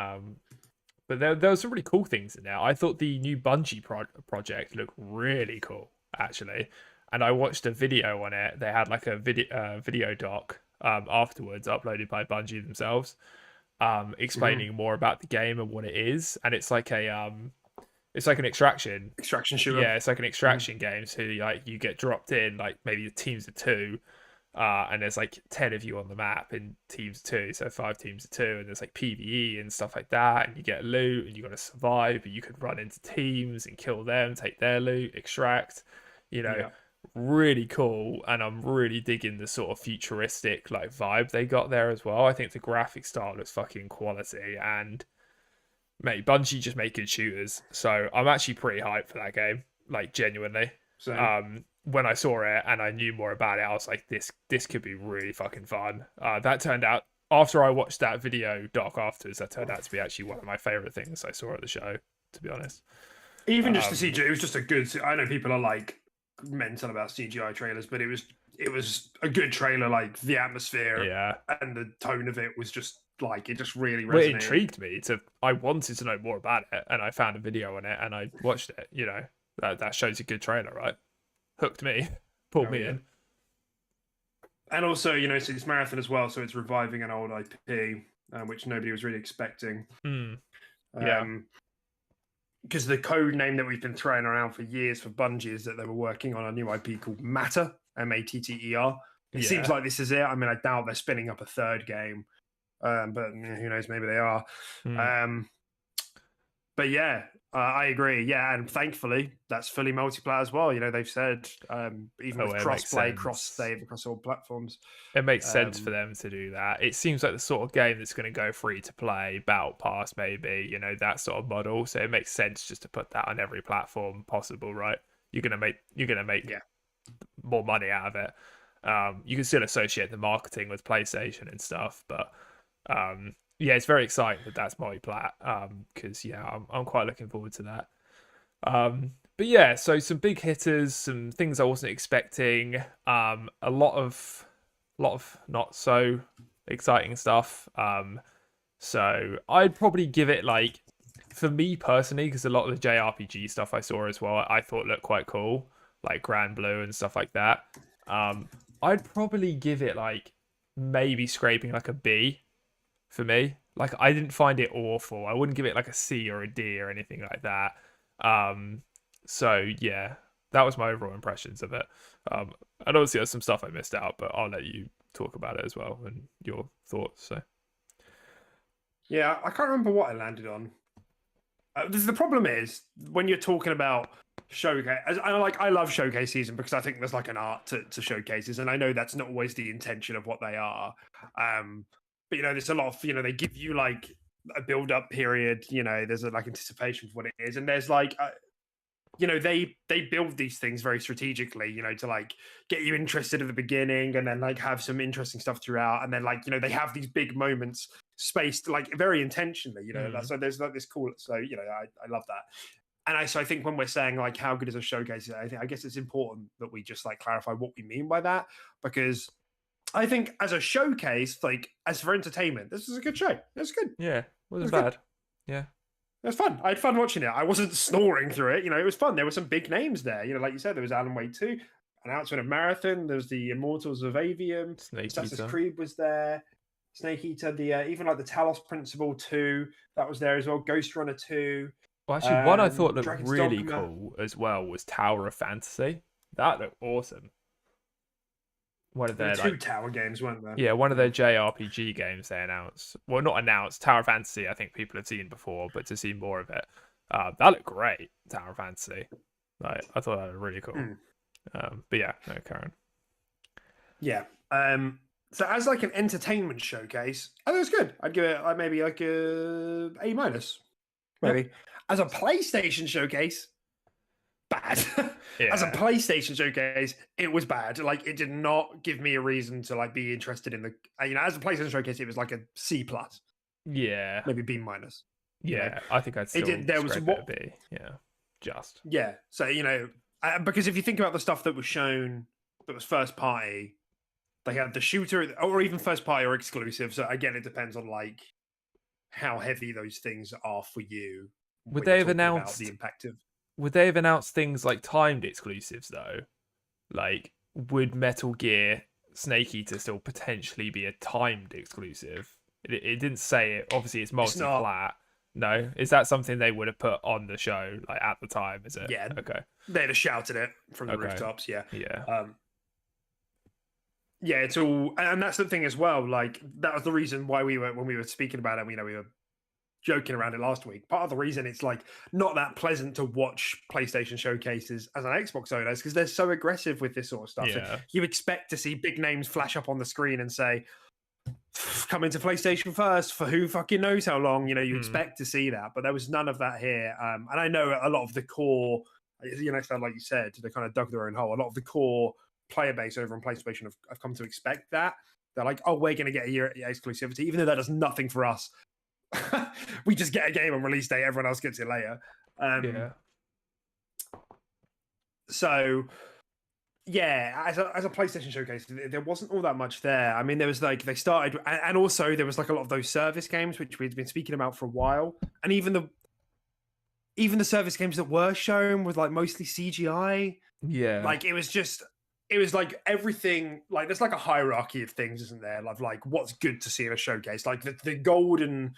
S1: But there were some really cool things in there. I thought the new Bungie project looked really cool, actually. And I watched a video on it. They had like a video doc afterwards, uploaded by Bungie themselves, explaining more about the game and what it is. And it's like it's like an extraction
S2: shooter.
S1: Yeah, it's like an extraction game. So like you get dropped in, like maybe the teams of 2, and there's like 10 of you on the map in teams of 2, so 5 teams of 2, and there's like PvE and stuff like that, and you get loot and you got to survive, but you could run into teams and kill them, take their loot, extract. Really cool. And I'm really digging the sort of futuristic like vibe they got there as well. I think the graphic style is fucking quality, and mate, Bungie just make good shooters. So I'm actually pretty hyped for that game, like genuinely. When I saw it and I knew more about it, I was like, this could be really fucking fun. That turned out, after I watched that video doc afterwards, that turned out to be actually one of my favorite things I saw at the show, to be honest.
S2: Even just the CGI, it was just a good. I know people are like mental about CGI trailers, but it was a good trailer. Like the atmosphere, and the tone of it was just like, it just really resonated.
S1: Well, it intrigued me. I wanted to know more about it, and I found a video on it and I watched it. That shows a good trailer, right? Hooked me, pulled me in.
S2: And also, it's Marathon as well, so it's reviving an old IP, which nobody was really expecting. Because the code name that we've been throwing around for years for Bungie is that they were working on a new IP called Matter, Matter. It seems like this is it. I mean, I doubt they're spinning up a third game, but who knows? Maybe they are. But yeah, I agree. Yeah, and thankfully that's fully multiplayer as well. You know, they've said even with
S1: It makes
S2: cross-play,
S1: sense.
S2: cross-save across all platforms.
S1: It makes sense for them to do that. It seems like the sort of game that's going to go free to play, Battle Pass maybe, you know, that sort of model. So it makes sense just to put that on every platform possible, right? You're gonna make
S2: Yeah.
S1: more money out of it. You can still associate the marketing with PlayStation and stuff, but yeah, it's very exciting that that's multi-plat. Because yeah, I'm quite looking forward to that. But yeah, so some big hitters, some things I wasn't expecting. A lot of not so exciting stuff. So I'd probably give it like, for me personally, because a lot of the JRPG stuff I saw as well, I thought looked quite cool, like Grand Blue and stuff like that. I'd probably give it like maybe scraping like a B for me. Like I didn't find it awful. I wouldn't give it like a C or a D or anything like that. So yeah, that was my overall impressions of it. And obviously there's some stuff I missed out, but I'll let you talk about it as well and your thoughts. So
S2: Yeah, I can't remember what I landed on. The problem is when you're talking about showcase. I love showcase season because I think there's like an art to showcases, and I know that's not always the intention of what they are. But you know, there's a lot of, you know, they give you like a build up period. You know, there's a like anticipation for what it is, and there's like you know, they build these things very strategically, you know, to like get you interested at the beginning and then like have some interesting stuff throughout, and then like, you know, they have these big moments spaced like very intentionally, you know. So there's like this cool, so you know, I love that. And so I think when we're saying like how good is a showcase, I guess it's important that we just like clarify what we mean by that, because I think as a showcase, like as for entertainment, this is a good show. It's good.
S1: yeah, wasn't bad.
S2: Good.
S1: Yeah.
S2: It was fun. I had fun watching it. I wasn't snoring through it. You know, it was fun. There were some big names there. You know, like you said, there was Alan Wake 2, announcement of Marathon. There was the Immortals of Avium. Assassin's Creed was there. Snake Eater. The even like the Talos Principle 2 that was there as well. Ghost Runner 2.
S1: Well, actually, one I thought looked
S2: Dragon's
S1: really
S2: Dogma.
S1: cool as well was Tower of Fantasy. That looked awesome. One of their
S2: two like, tower games, weren't there?
S1: Yeah, one of their JRPG games they announced. Well, not announced. Tower of Fantasy, I think people have seen before, but to see more of it, that looked great. Tower of Fantasy, like I thought that was really cool. But yeah, no, Karen.
S2: Yeah. So as like an entertainment showcase, I think it's good. I'd give it maybe like a A-, maybe. Yep. As a PlayStation showcase, bad. Yeah. As a PlayStation showcase, it was bad. Like it did not give me a reason to like be interested in the. You know, as a PlayStation showcase, it was like a C+.
S1: Yeah.
S2: Maybe B-.
S1: Yeah,
S2: you know?
S1: I think I'd still there was what a B. Yeah, just.
S2: Yeah. So you know, because if you think about the stuff that was shown that was first party, they had the shooter, or even first party or exclusive. So again, it depends on like how heavy those things are for you.
S1: Would they have announced
S2: the impact of?
S1: Would they have announced things like timed exclusives though? Like, would Metal Gear Snake Eater still potentially be a timed exclusive? It didn't say it. Obviously, it's multi-plat. No, is that something they would have put on the show like at the time? Is it?
S2: Yeah.
S1: Okay.
S2: They'd have shouted it from the rooftops. Yeah.
S1: Yeah.
S2: Yeah, it's all, and that's the thing as well. Like that was the reason why when we were speaking about it, you know, we were joking around it last week. Part of the reason it's like not that pleasant to watch PlayStation showcases as an Xbox owner is because they're so aggressive with this sort of stuff.
S1: Yeah.
S2: You expect to see big names flash up on the screen and say, "Come into PlayStation first for who fucking knows how long." You know, you expect to see that, but there was none of that here. And I know a lot of the core, you know, like you said, they kind of dug their own hole. A lot of the core player base over on PlayStation have come to expect that. They're like, oh, we're going to get a year exclusivity, even though that does nothing for us. We just get a game on release day, everyone else gets it later.
S1: Yeah.
S2: So yeah, as a PlayStation showcase, there wasn't all that much there. I mean, there was like they started, and also there was like a lot of those service games which we'd been speaking about for a while, and even the service games that were shown was like mostly CGI.
S1: Yeah,
S2: like it was like everything, like there's like a hierarchy of things, isn't there? Like what's good to see in a showcase. Like the golden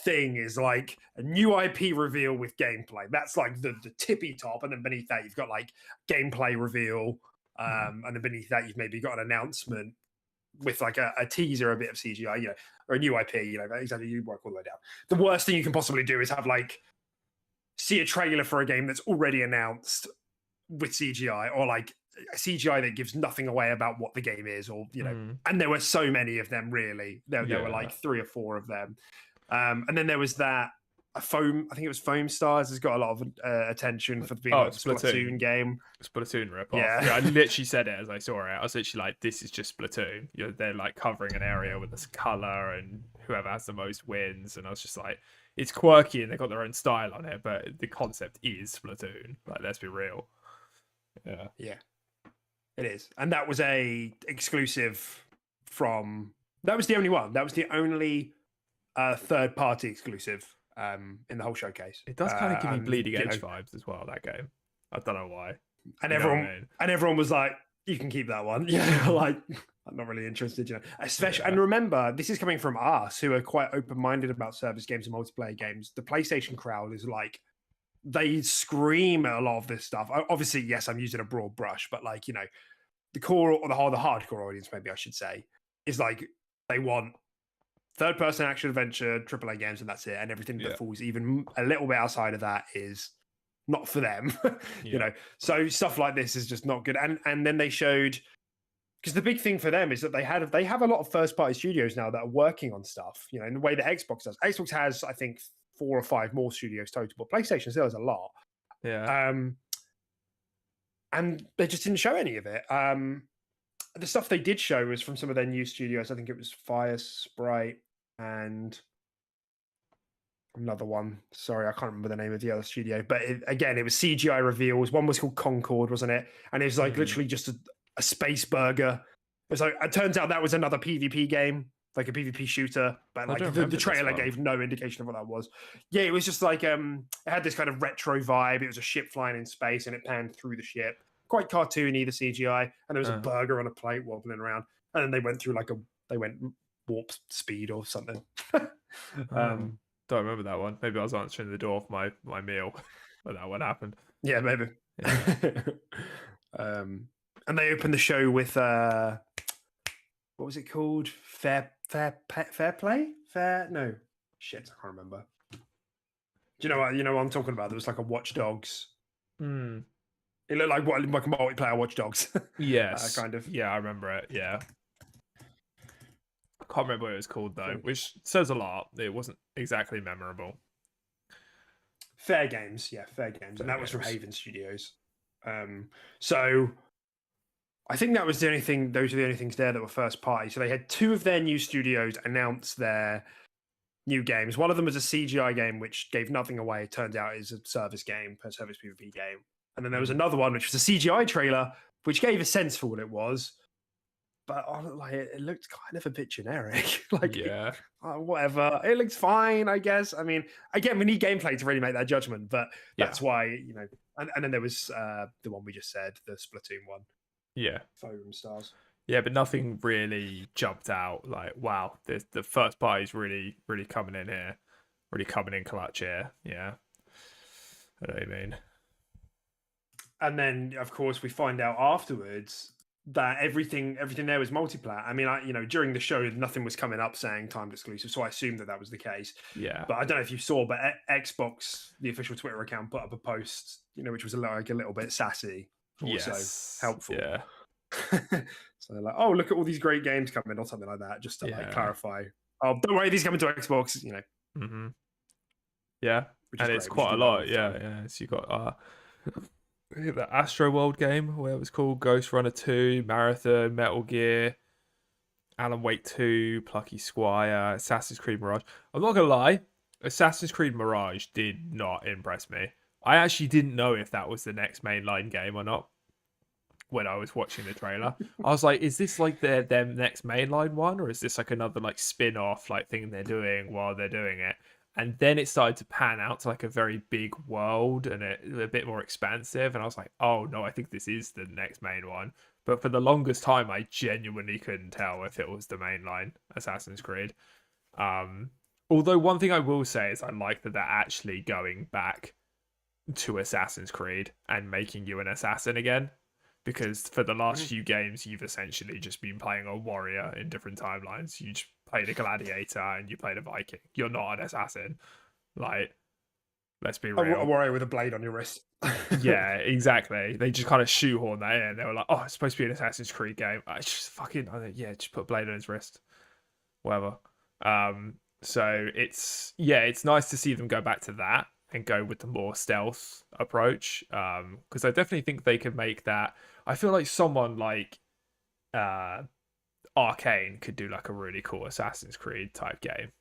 S2: thing is like a new IP reveal with gameplay. That's like the tippy top, and then beneath that you've got like gameplay reveal, and then beneath that you've maybe got an announcement with like a teaser, a bit of CGI, you know, or a new IP. You know, exactly. You work all the way down. The worst thing you can possibly do is have like see a trailer for a game that's already announced with CGI, or like a CGI that gives nothing away about what the game is, or and there were so many of them. Really, there were like 3 or 4 of them, and then there was that foam. I think it was Foam Stars has got a lot of attention for being like the Splatoon game.
S1: Splatoon ripoff.
S2: Yeah.
S1: I literally said it as I saw it. I was literally like, "This is just Splatoon." They're like covering an area with this color, and whoever has the most wins. And I was just like, "It's quirky, and they got their own style on it, but the concept is Splatoon." Like, let's be real.
S2: Yeah, it is, and that was a exclusive from. That was the only one. That was the only third-party exclusive in the whole showcase.
S1: It does kind of give me Bleeding Edge vibes as well. That game, I don't know why.
S2: And everyone was like, "You can keep that one." Yeah, like I'm not really interested, Especially, and remember, this is coming from us, who are quite open-minded about service games and multiplayer games. The PlayStation crowd is like, they scream at a lot of this stuff. Obviously, yes, I'm using a broad brush, but like, the core or the hardcore audience, maybe I should say, is like, they want third-person action adventure AAA games, and that's it. And everything that falls even a little bit outside of that is not for them. So stuff like this is just not good. And then they showed, because the big thing for them is that they have a lot of first-party studios now that are working on stuff. In the way that Xbox does. Xbox has, I think, 4 or 5 more studios total, but PlayStation still has a lot.
S1: Yeah.
S2: And they just didn't show any of it. The stuff they did show was from some of their new studios. I think it was Fire Sprite and another one. Sorry, I can't remember the name of the other studio. But again, it was CGI reveals. One was called Concord, wasn't it? And it was like literally just a space burger. It turns out that was another PvP game, like a PvP shooter. But like the trailer gave no indication of what that was. Yeah, it was just like it had this kind of retro vibe. It was a ship flying in space, and it panned through the ship. Quite cartoony, the CGI, and there was a burger on a plate wobbling around, and then they went through they went warp speed or something.
S1: Don't remember that one. Maybe I was answering the door for my meal when that one happened.
S2: Yeah, maybe. Yeah. And they opened the show with what was it called? Fair play? No, shit, I can't remember. Do you know what? You know what I'm talking about? There was like a Watch Dogs. It looked like a multiplayer Watch Dogs.
S1: Yes,
S2: kind of.
S1: Yeah, I remember it. Yeah, I can't remember what it was called though, which says a lot. It wasn't exactly memorable.
S2: Fair Games, and that was from Haven Studios. So I think that was the only thing. Those are the only things there that were first party. So they had 2 of their new studios announce their new games. One of them was a CGI game, which gave nothing away. It turned out is a service game, a service PvP game. And then there was another one, which was a CGI trailer, which gave a sense for what it was. But it looked kind of a bit generic. Whatever. It looks fine, I guess. I mean, again, we need gameplay to really make that judgment. But that's why, And then there was the one we just said, the Splatoon one.
S1: Yeah.
S2: Foam Stars. Yeah,
S1: but nothing really jumped out. Like, wow, the first party is really, really coming in here. Really coming in clutch here. Yeah. I know what you mean.
S2: And then, of course, we find out afterwards that everything there was multiplayer. I mean, during the show, nothing was coming up saying timed exclusive, so I assumed that was the case.
S1: Yeah.
S2: But I don't know if you saw, but Xbox, the official Twitter account, put up a post, which was a little bit sassy, also helpful.
S1: Yeah.
S2: So they're like, oh, look at all these great games coming, or something like that, just to clarify. Oh, don't worry, these coming to Xbox.
S1: Yeah, and it's quite a lot. Yeah. So you got the Astro World game, where it was called Ghost Runner 2, Marathon, Metal Gear, Alan Wake 2, Plucky Squire, Assassin's Creed Mirage. I'm not gonna lie, Assassin's Creed Mirage did not impress me. I actually didn't know if that was the next mainline game or not when I was watching the trailer. I was like, is this like their next mainline one, or is this like another like spin-off like thing they're doing while they're doing it? And then it started to pan out to like a very big world and a bit more expansive. And I was like, oh no, I think this is the next main one. But for the longest time, I genuinely couldn't tell if it was the mainline Assassin's Creed. Although one thing I will say is I like that they're actually going back to Assassin's Creed and making you an assassin again. Because for the last few games, you've essentially just been playing a warrior in different timelines. You just played a gladiator and you played a Viking. You're not an assassin. Like, Let's be
S2: A
S1: real.
S2: warrior with a blade on your wrist.
S1: Yeah, exactly. They just kind of shoehorn that in. They were like, "Oh, it's supposed to be an Assassin's Creed game." I just fucking, yeah, just put a blade on his wrist, whatever. So it's nice to see them go back to that and go with the more stealth approach. Because I definitely think they could make that. I feel like someone like uh Arcane could do like a really cool Assassin's Creed type game,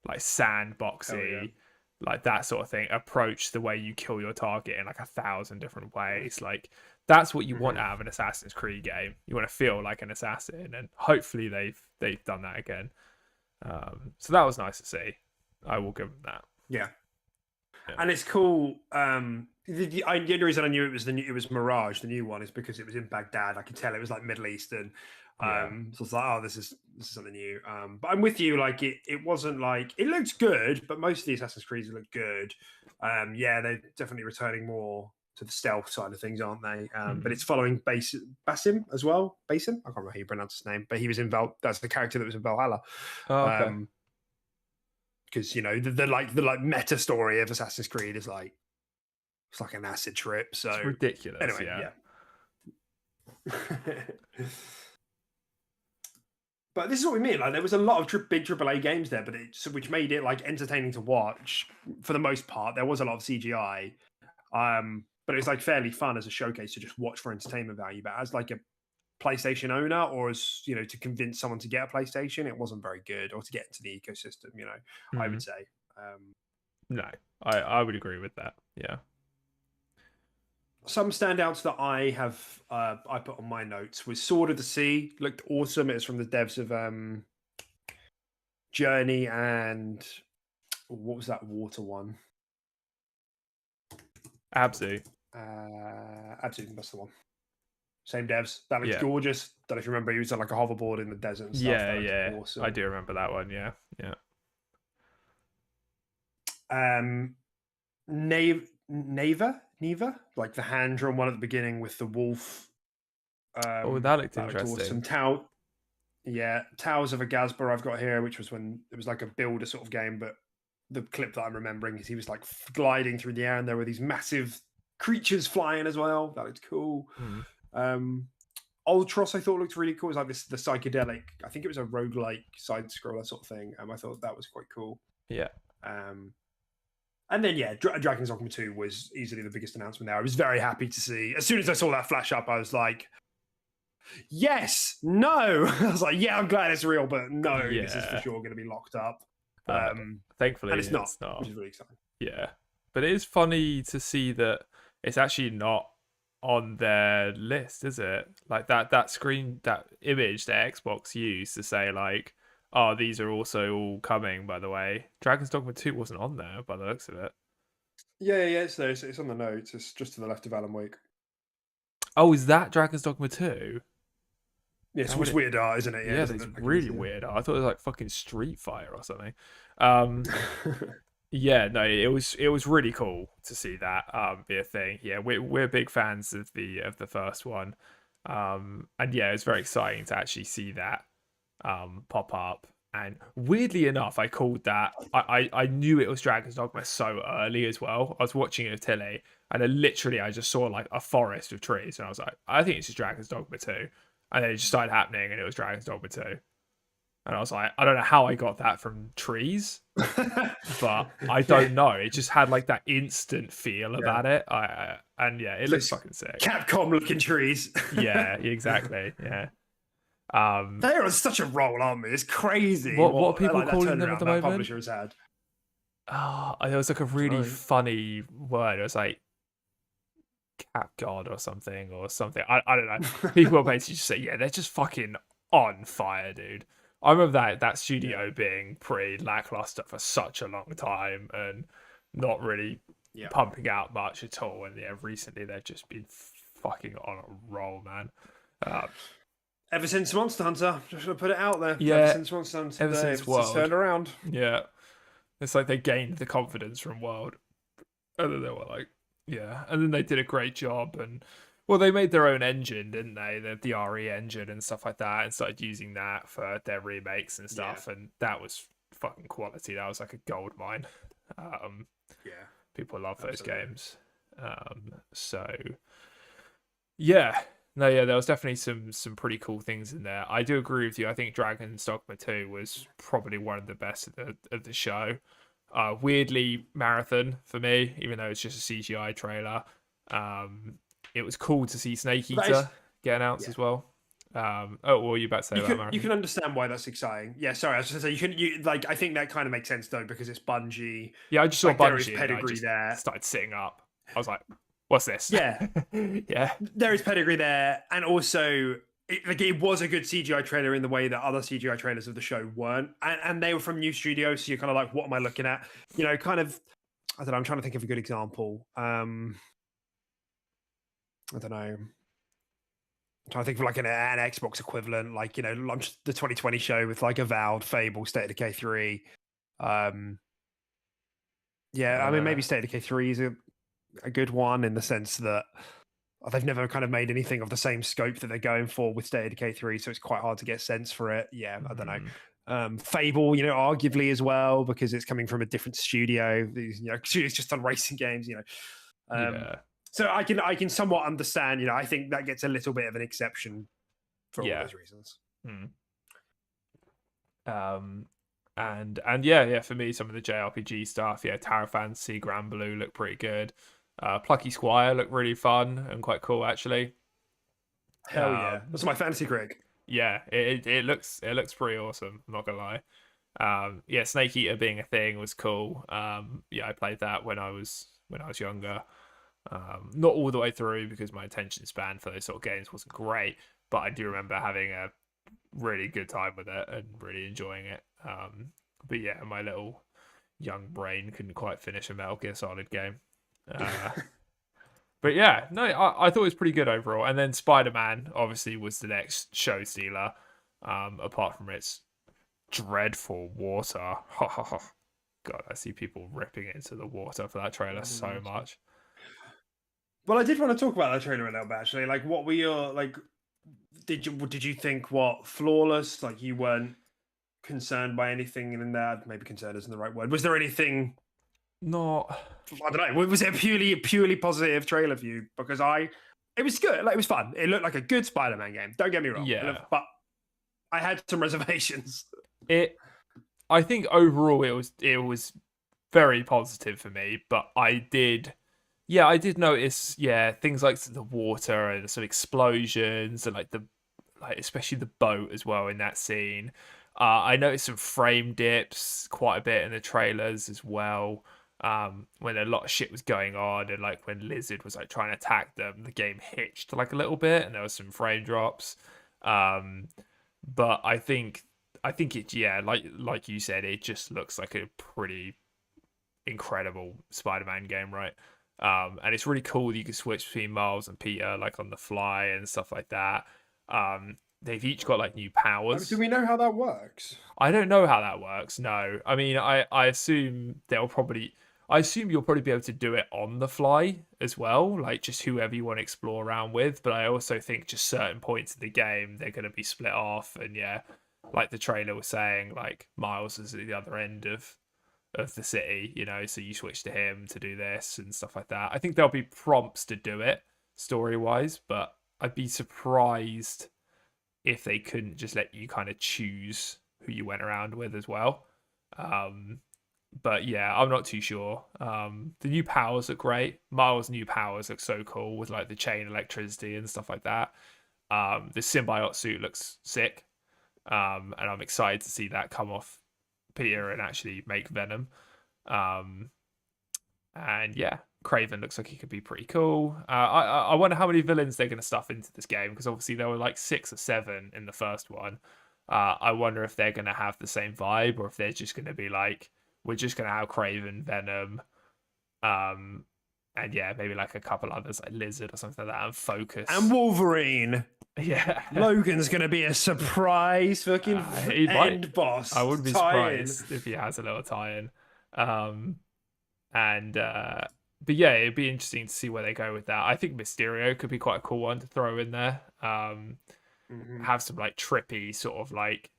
S1: like
S2: Hell yeah.
S1: sandboxy, like that sort of thing. Approach the way you kill your target in like 1,000 different ways. Like that's what you want out of an Assassin's Creed game. You want to feel like an assassin, and hopefully they've done that again. So that was nice to see. I will give them that.
S2: Yeah.
S1: Yeah.
S2: And it's cool. The only reason I knew it was Mirage, the new one, is because it was in Baghdad. I could tell it was like Middle Eastern.
S1: Yeah.
S2: So it's like, oh, this is something new. But I'm with you. Like it wasn't like it looked good, but most of the Assassin's Creeds look good. Yeah, they're definitely returning more to the stealth side of things, aren't they? But it's following Basim as well. Basim, I can't remember how you pronounce his name, but he was in That's the character that was in Valhalla.
S1: Oh, okay.
S2: Because you know the meta story of Assassin's Creed is like it's like an acid trip. So
S1: It's ridiculous.
S2: anyway,
S1: yeah.
S2: But this is what we mean. Like there was a lot of big AAA games there, but which made it like entertaining to watch for the most part. There was a lot of CGI, but it was like fairly fun as a showcase to just watch for entertainment value. But as like a PlayStation owner, or as you know, to convince someone to get a PlayStation, it wasn't very good, or to get into the ecosystem. You know, I would say.
S1: No, I would agree with that. Yeah.
S2: Some standouts that I have I put on my notes was Sword of the Sea. Looked awesome. It was from the devs of Journey and what was that water one?
S1: Abzu.
S2: Absolutely, that's the one. Same devs. That looks
S1: Yeah.
S2: gorgeous. Don't know if you remember, he was on like a hoverboard in the desert and stuff.
S1: Yeah,
S2: That
S1: yeah.
S2: awesome.
S1: I do remember that one. Yeah, yeah.
S2: Neva, like the hand drawn one at the beginning with the wolf.
S1: Oh, that looked interesting.
S2: Awesome. Towers of Agazba I've got here, which was when it was like a builder sort of game, but the clip that I'm remembering is he was like gliding through the air and there were these massive creatures flying as well. That looked cool. Ultros I thought looked really cool. It was like the psychedelic, I think it was a roguelike side scroller sort of thing. I thought that was quite cool.
S1: Yeah.
S2: And then Dragon's Dogma 2 was easily the biggest announcement there. I was very happy to see. As soon as I saw that flash up, I was like, yes, no. I was like, yeah, I'm glad it's real, but no, this is for sure going to be locked up.
S1: Thankfully,
S2: and it's not, which is really exciting.
S1: Yeah, but it is funny to see that it's actually not on their list, is it? Like that screen, that image that Xbox used to say like, oh, these are also all coming, by the way. Dragon's Dogma 2 wasn't on there by the looks of it.
S2: Yeah, it's there. It's on the notes. It's just to the left of Alan Wake.
S1: Oh, is that Dragon's Dogma 2?
S2: Yeah, it's weird art, isn't it?
S1: Yeah, it's really weird art. I thought it was like fucking Street Fighter or something. Yeah, no, it was really cool to see that be a thing. Yeah, we're big fans of the first one. And yeah, it's very exciting to actually see that pop up. And weirdly enough, I called that. I knew it was Dragon's Dogma so early as well. I was watching it with Tilly, and I just saw like a forest of trees, and I was like, I think it's just Dragon's Dogma 2. And then it just started happening, and it was Dragon's Dogma 2. And I was like, I don't know how I got that from trees, but I don't know. It just had like that instant feel about it. It looks fucking sick.
S2: Capcom looking trees.
S1: Yeah, exactly. Yeah.
S2: They're on such a roll, aren't they? It's crazy.
S1: What are people calling them at the moment?
S2: Publisher has had.
S1: There was like a really funny word. It was like Cat God or something. I don't know. People are basically just saying, yeah, they're just fucking on fire, dude. I remember that studio being pretty lackluster for such a long time and not really pumping out much at all. And yeah, recently they've just been fucking on a roll, man.
S2: Ever since Monster Hunter, just gonna put it out there.
S1: Yeah,
S2: ever since Monster Hunter,
S1: ever since World,
S2: it's turned around.
S1: Yeah, it's like they gained the confidence from World, and then they were like, yeah, and then they did a great job, and well, they made their own engine, didn't they? The RE engine and stuff like that, and started using that for their remakes and stuff, and that was fucking quality. That was like a gold mine. People love those
S2: Absolutely.
S1: games. So yeah, no, yeah, there was definitely some pretty cool things in there. I do agree with you. I think Dragon's Dogma 2 was probably one of the best of the show. Weirdly marathon for me, even though it's just a CGI trailer. Um, it was cool to see Snake
S2: That is,
S1: Eater get announced
S2: yeah.
S1: as well. Oh, what were you about to say about
S2: You
S1: marathon?
S2: can understand why that's exciting. Yeah, sorry, I was just gonna say you like I think that kind of makes sense though because it's Bungie.
S1: Yeah, I just saw
S2: Like there is
S1: Bungie and I
S2: pedigree
S1: just
S2: there.
S1: started sitting up. I was like, "What's this?"
S2: Yeah,
S1: Yeah,
S2: there is pedigree there, and also it was a good CGI trailer in the way that other CGI trailers of the show weren't, and they were from new studios, so you're kind of like, what am I looking at? You know, kind of. I don't know. I'm trying to think of a good example. I don't know. I'm trying to think of like an Xbox equivalent, like launch the 2020 show with like Avowed, Fable, State of Decay 3. Um, yeah, I mean maybe State of Decay 3 is a good one in the sense that they've never kind of made anything of the same scope that they're going for with State of Decay 3, so it's quite hard to get a sense for it. Yeah, I don't know. Fable, arguably as well, because it's coming from a different studio. Studio's just done racing games, Um,
S1: yeah,
S2: so I can somewhat understand, I think that gets a little bit of an exception for all
S1: yeah.
S2: those reasons.
S1: Mm. And yeah, for me, some of the JRPG stuff, yeah, Tower Fantasy, Grand Blue look pretty good. Plucky Squire looked really fun and quite cool actually.
S2: Hell yeah.
S1: Um,
S2: That's my fantasy critic.
S1: yeah, it looks pretty awesome. I'm not gonna lie. Yeah, Snake Eater being a thing was cool. Yeah, I played that when I was younger. Not all the way through because my attention span for those sort of games wasn't great, but I do remember having a really good time with it and really enjoying it. But yeah, my little young brain couldn't quite finish a Metal Gear Solid game. Uh, but yeah, no, I thought it was pretty good overall. And then Spider Man obviously was the next show stealer. Apart from its dreadful water. God, I see people ripping it into the water for that trailer so much.
S2: Well, I did want to talk about that trailer a little bit actually. Like, what were your like? Did you think what flawless? Like, you weren't concerned by anything in that? Maybe concerned isn't the right word. Was there anything?
S1: Not.
S2: I don't know. Was it a purely positive trailer for you? Because it was good. Like, it was fun. It looked like a good Spider-Man game. Don't get me wrong.
S1: Yeah.
S2: But I had some reservations.
S1: I think overall it was very positive for me, but I did notice things like the water and some explosions and like especially the boat as well in that scene. I noticed some frame dips quite a bit in the trailers as well. When a lot of shit was going on and like when Lizard was like trying to attack them, the game hitched like a little bit and there was some frame drops. Um, but I think it like you said, it just looks like a pretty incredible Spider-Man game, right? And it's really cool that you can switch between Miles and Peter like on the fly and stuff like that. They've each got like new powers.
S2: Do we know how that works?
S1: I don't know how that works. No, I mean, I assume I assume you'll probably be able to do it on the fly as well, like just whoever you want to explore around with. But I also think just certain points in the game they're going to be split off, and yeah, like the trailer was saying, like Miles is at the other end of the city, so you switch to him to do this and stuff like that. I think there'll be prompts to do it story wise, but I'd be surprised if they couldn't just let you kind of choose who you went around with as well. Um, but yeah, I'm not too sure. The new powers look great. Miles' new powers look so cool with like the chain electricity and stuff like that. The symbiote suit looks sick. And I'm excited to see that come off Peter and actually make Venom. Um, and yeah, Craven looks like he could be pretty cool. I wonder how many villains they're going to stuff into this game because obviously there were like 6 or 7 in the first one. I wonder if they're going to have the same vibe or if they're just going to be like, we're just going to have Craven, Venom, and yeah, maybe like a couple others like Lizard or something like that, and Focus
S2: And Wolverine.
S1: Yeah,
S2: Logan's gonna be a surprise fucking
S1: he might.
S2: end boss.
S1: I wouldn't be
S2: tie-in.
S1: surprised if he has a little tie-in. Um, and but yeah, it'd be interesting to see where they go with that. I think Mysterio could be quite a cool one to throw in there. Have some like trippy sort of like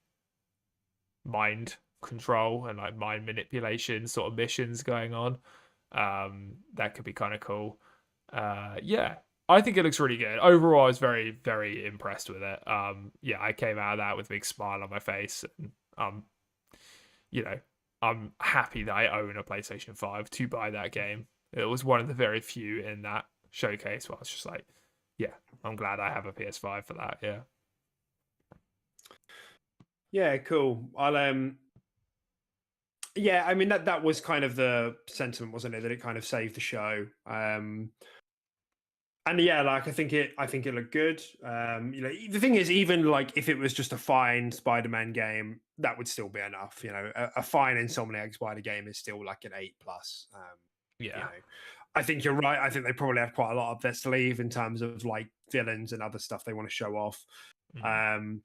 S1: mind control and like mind manipulation sort of missions going on. That could be kind of cool. Yeah, I think it looks really good. Overall, I was very, very impressed with it. Yeah, I came out of that with a big smile on my face. And, you know, I'm happy that I own a PlayStation 5 to buy that game. It was one of the very few in that showcase where I was just like, yeah, I'm glad I have a PS5 for that. Yeah.
S2: Yeah, cool. Yeah, I mean that was kind of the sentiment, wasn't it? That it kind of saved the show. And yeah, like I think it looked good. The thing is, even like if it was just a fine Spider-Man game, that would still be enough. A fine Insomniac Spider game is still like an 8+.
S1: Yeah.
S2: I think you're right. I think they probably have quite a lot up their sleeve in terms of like villains and other stuff they want to show off.
S1: Mm.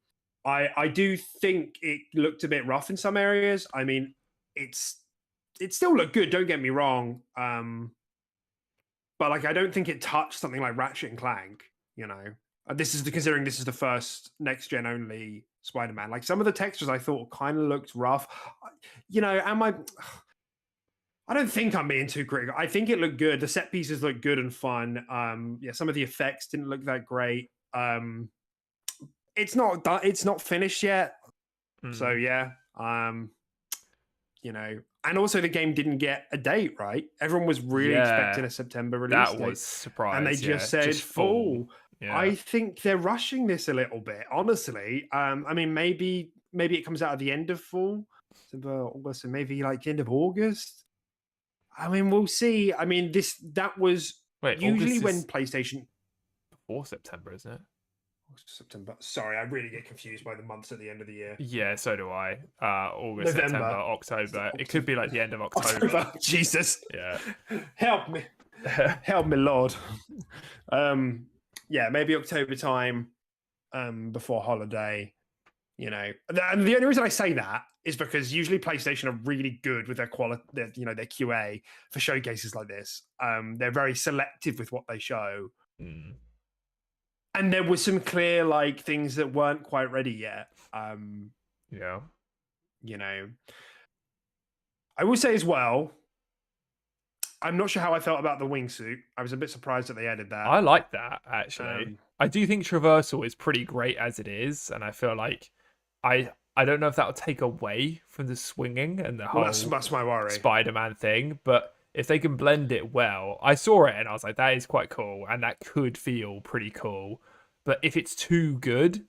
S2: I do think it looked a bit rough in some areas. I mean, it still looked good. Don't get me wrong. But like, I don't think it touched something like Ratchet and Clank. Considering this is the first next gen only Spider-Man. Like some of the textures I thought kind of looked rough. Am I? I don't think I'm being too critical. I think it looked good. The set pieces look good and fun. Yeah, some of the effects didn't look that great. It's not done. It's not finished yet. So yeah. And also the game didn't get a date, right? Everyone was really expecting a September release
S1: that
S2: date.
S1: was surprise.
S2: And they just said,
S1: full. Yeah.
S2: I think they're rushing this a little bit, honestly. I mean, maybe it comes out at the end of fall, August, and maybe like the end of August. I mean, we'll see. I mean, that was usually when PlayStation
S1: before September, isn't it?
S2: September. Sorry, I really get confused by the months at the end of the year.
S1: Yeah, so do I. August, November. September, October. It could be like the end of October.
S2: Jesus.
S1: Yeah.
S2: Help me. Help me, Lord. Yeah, maybe October time, before holiday. And the only reason I say that is because usually PlayStation are really good with their quality, their QA for showcases like this. They're very selective with what they show. And there was some clear like things that weren't quite ready yet.
S1: Yeah.
S2: I will say as well, I'm not sure how I felt about the wingsuit. I was a bit surprised that they added that.
S1: I like that, actually. I do think traversal is pretty great as it is, and I feel like I don't know if that'll take away from the swinging and the whole
S2: that's my worry.
S1: Spider-Man thing, but if they can blend it well, I saw it and I was like, that is quite cool, and that could feel pretty cool. But if it's too good,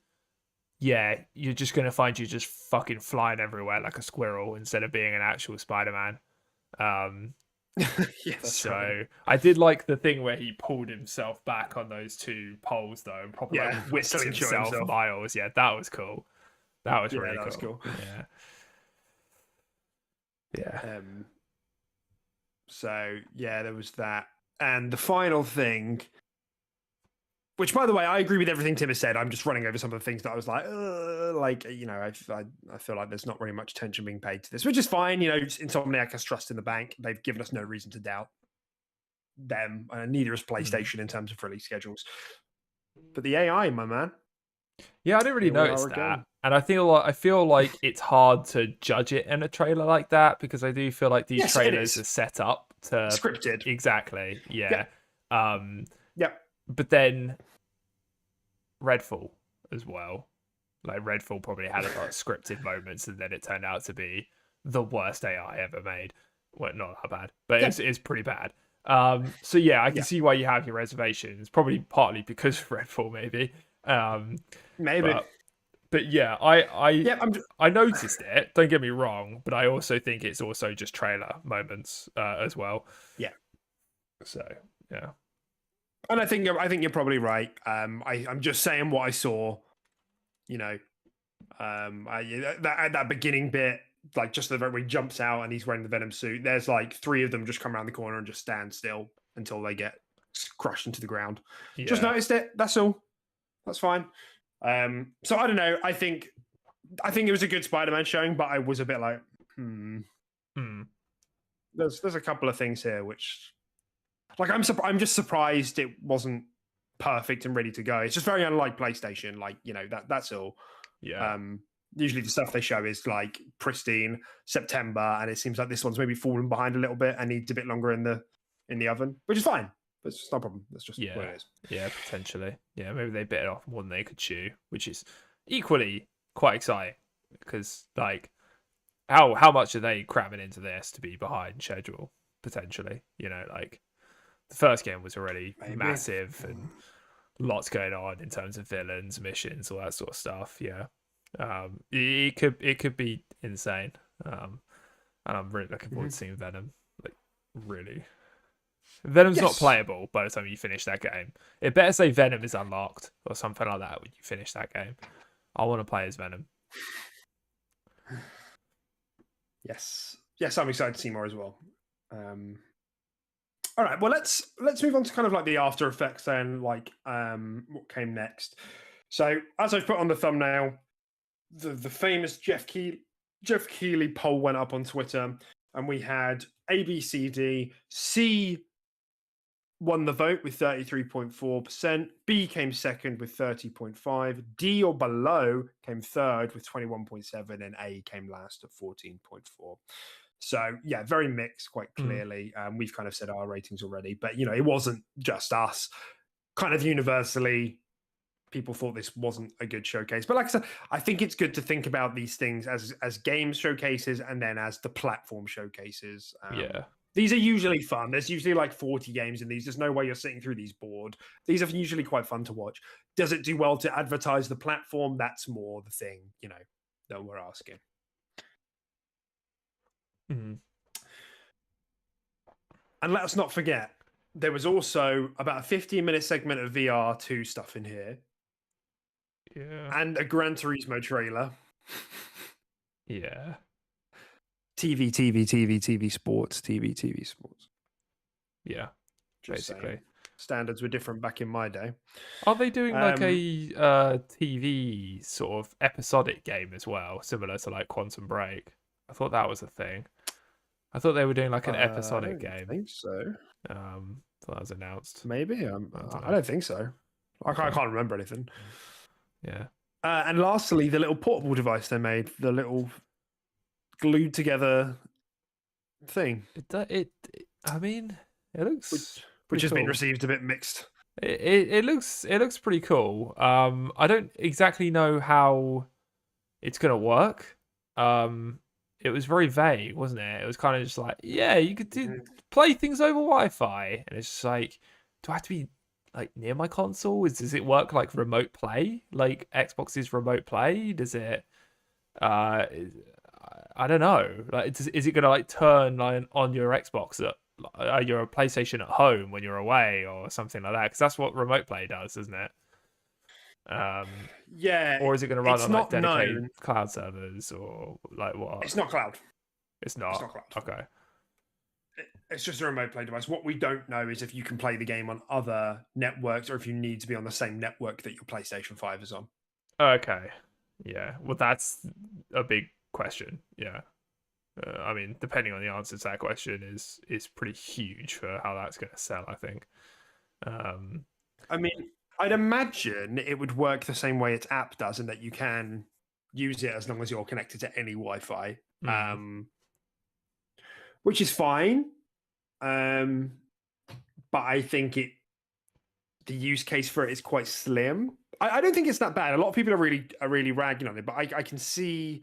S1: yeah, you're just gonna find you just fucking flying everywhere like a squirrel instead of being an actual Spider-Man.
S2: Yeah,
S1: so
S2: right.
S1: I did like the thing where he pulled himself back on those two poles though, and probably whistling himself miles. Yeah, that was cool. That was really cool. Yeah.
S2: So yeah, there was that, and the final thing, which by the way, I agree with everything Tim has said. I'm just running over some of the things that I was like, I feel like there's not very much attention being paid to this, which is fine. Insomniac has trust in the bank. They've given us no reason to doubt them. Neither has PlayStation in terms of release schedules. But the AI, my man.
S1: Yeah, I didn't really notice that. And I feel like it's hard to judge it in a trailer like that, because I do feel like these trailers are set up to
S2: scripted.
S1: Exactly. Yeah.
S2: Yep.
S1: But then Redfall as well. Like Redfall probably had a lot of scripted moments, and then it turned out to be the worst AI ever made. Well, not that bad, but it's pretty bad. So yeah, I can see why you have your reservations. Probably partly because of Redfall, maybe.
S2: Maybe.
S1: But yeah, I noticed it. Don't get me wrong, but I also think it's also just trailer moments as well.
S2: Yeah.
S1: So yeah.
S2: And I think you're probably right. I'm just saying what I saw. That beginning bit, like just the very when he jumps out and he's wearing the Venom suit. There's like 3 of them just come around the corner and just stand still until they get crushed into the ground. Yeah. Just noticed it. That's all. That's fine. So I don't know. I think it was a good Spider-Man showing, but I was a bit like, There's a couple of things here which, like, I'm just surprised it wasn't perfect and ready to go. It's just very unlike PlayStation. Like, that's all.
S1: Yeah.
S2: Usually the stuff they show is like pristine September, and it seems like this one's maybe fallen behind a little bit and needs a bit longer in the oven, which is fine. It's just no problem. That's just what
S1: Yeah,
S2: it is.
S1: yeah, potentially. Yeah, maybe they bit it off more than they could chew, which is equally quite exciting because like how much are they cramming into this to be behind schedule potentially? Like the first game was already
S2: Maybe.
S1: massive and lots going on in terms of villains, missions, all that sort of stuff. Yeah, it could be insane. And I'm really looking forward to seeing Venom. Like really. Venom's not playable by the time you finish that game. It better say Venom is unlocked or something like that when you finish that game. I want to play as Venom.
S2: Yes, I'm excited to see more as well. All right, well let's move on to kind of like the after effects then, like what came next. So as I've put on the thumbnail, the famous Jeff Keighley poll went up on Twitter, and we had A, B, C, D. C won the vote with 33.4%. B came second with 30.5%. D or below came third with 21.7%, and A came last at 14.4%. So yeah, very mixed, quite clearly. We've kind of said our ratings already, but it wasn't just us. Kind of universally, people thought this wasn't a good showcase. But like I said, I think it's good to think about these things as game showcases and then as the platform showcases.
S1: Yeah.
S2: These are usually fun. There's usually like 40 games in these. There's no way you're sitting through these bored. These are usually quite fun to watch. Does it do well to advertise the platform? That's more the thing, that we're asking.
S1: Mm-hmm.
S2: And let us not forget, there was also about a 15-minute segment of VR2 stuff in here.
S1: Yeah.
S2: And a Gran Turismo trailer.
S1: Yeah.
S2: TV, sports.
S1: Yeah.
S2: Just
S1: basically.
S2: Saying. Standards were different back in my day.
S1: Are they doing like a TV sort of episodic game as well, similar to like Quantum Break? I thought that was a thing. I thought they were doing like an episodic game.
S2: I think so.
S1: That was announced.
S2: Maybe. I don't think so. I can't remember anything.
S1: Yeah.
S2: And lastly, the little portable device they made, the little glued together thing.
S1: I mean, it looks
S2: which has
S1: cool.
S2: been received a bit mixed.
S1: It looks pretty cool. I don't exactly know how it's gonna work. It was very vague, wasn't it? It was kind of just like, yeah, you could play things over Wi-Fi, and it's just like, do I have to be like near my console? Does it work like remote play, like Xbox's remote play? Does it? I don't know. Like, is it gonna like turn on your Xbox at your PlayStation at home when you're away or something like that? Because that's what remote play does, isn't it?
S2: Yeah.
S1: Or is it going to run on like dedicated cloud servers or like what?
S2: It's not cloud.
S1: It's not cloud. Okay.
S2: It's just a remote play device. What we don't know is if you can play the game on other networks or if you need to be on the same network that your PlayStation 5 is on.
S1: Okay. Yeah. Well, that's a big question. Yeah. I mean, depending on the answer to that question is pretty huge for how that's going to sell, I think.
S2: I mean, I'd imagine it would work the same way its app does, in that you can use it as long as you're connected to any Wi-Fi, which is fine. But I think the use case for it is quite slim. I don't think it's that bad. A lot of people are really ragging on it, but I can see.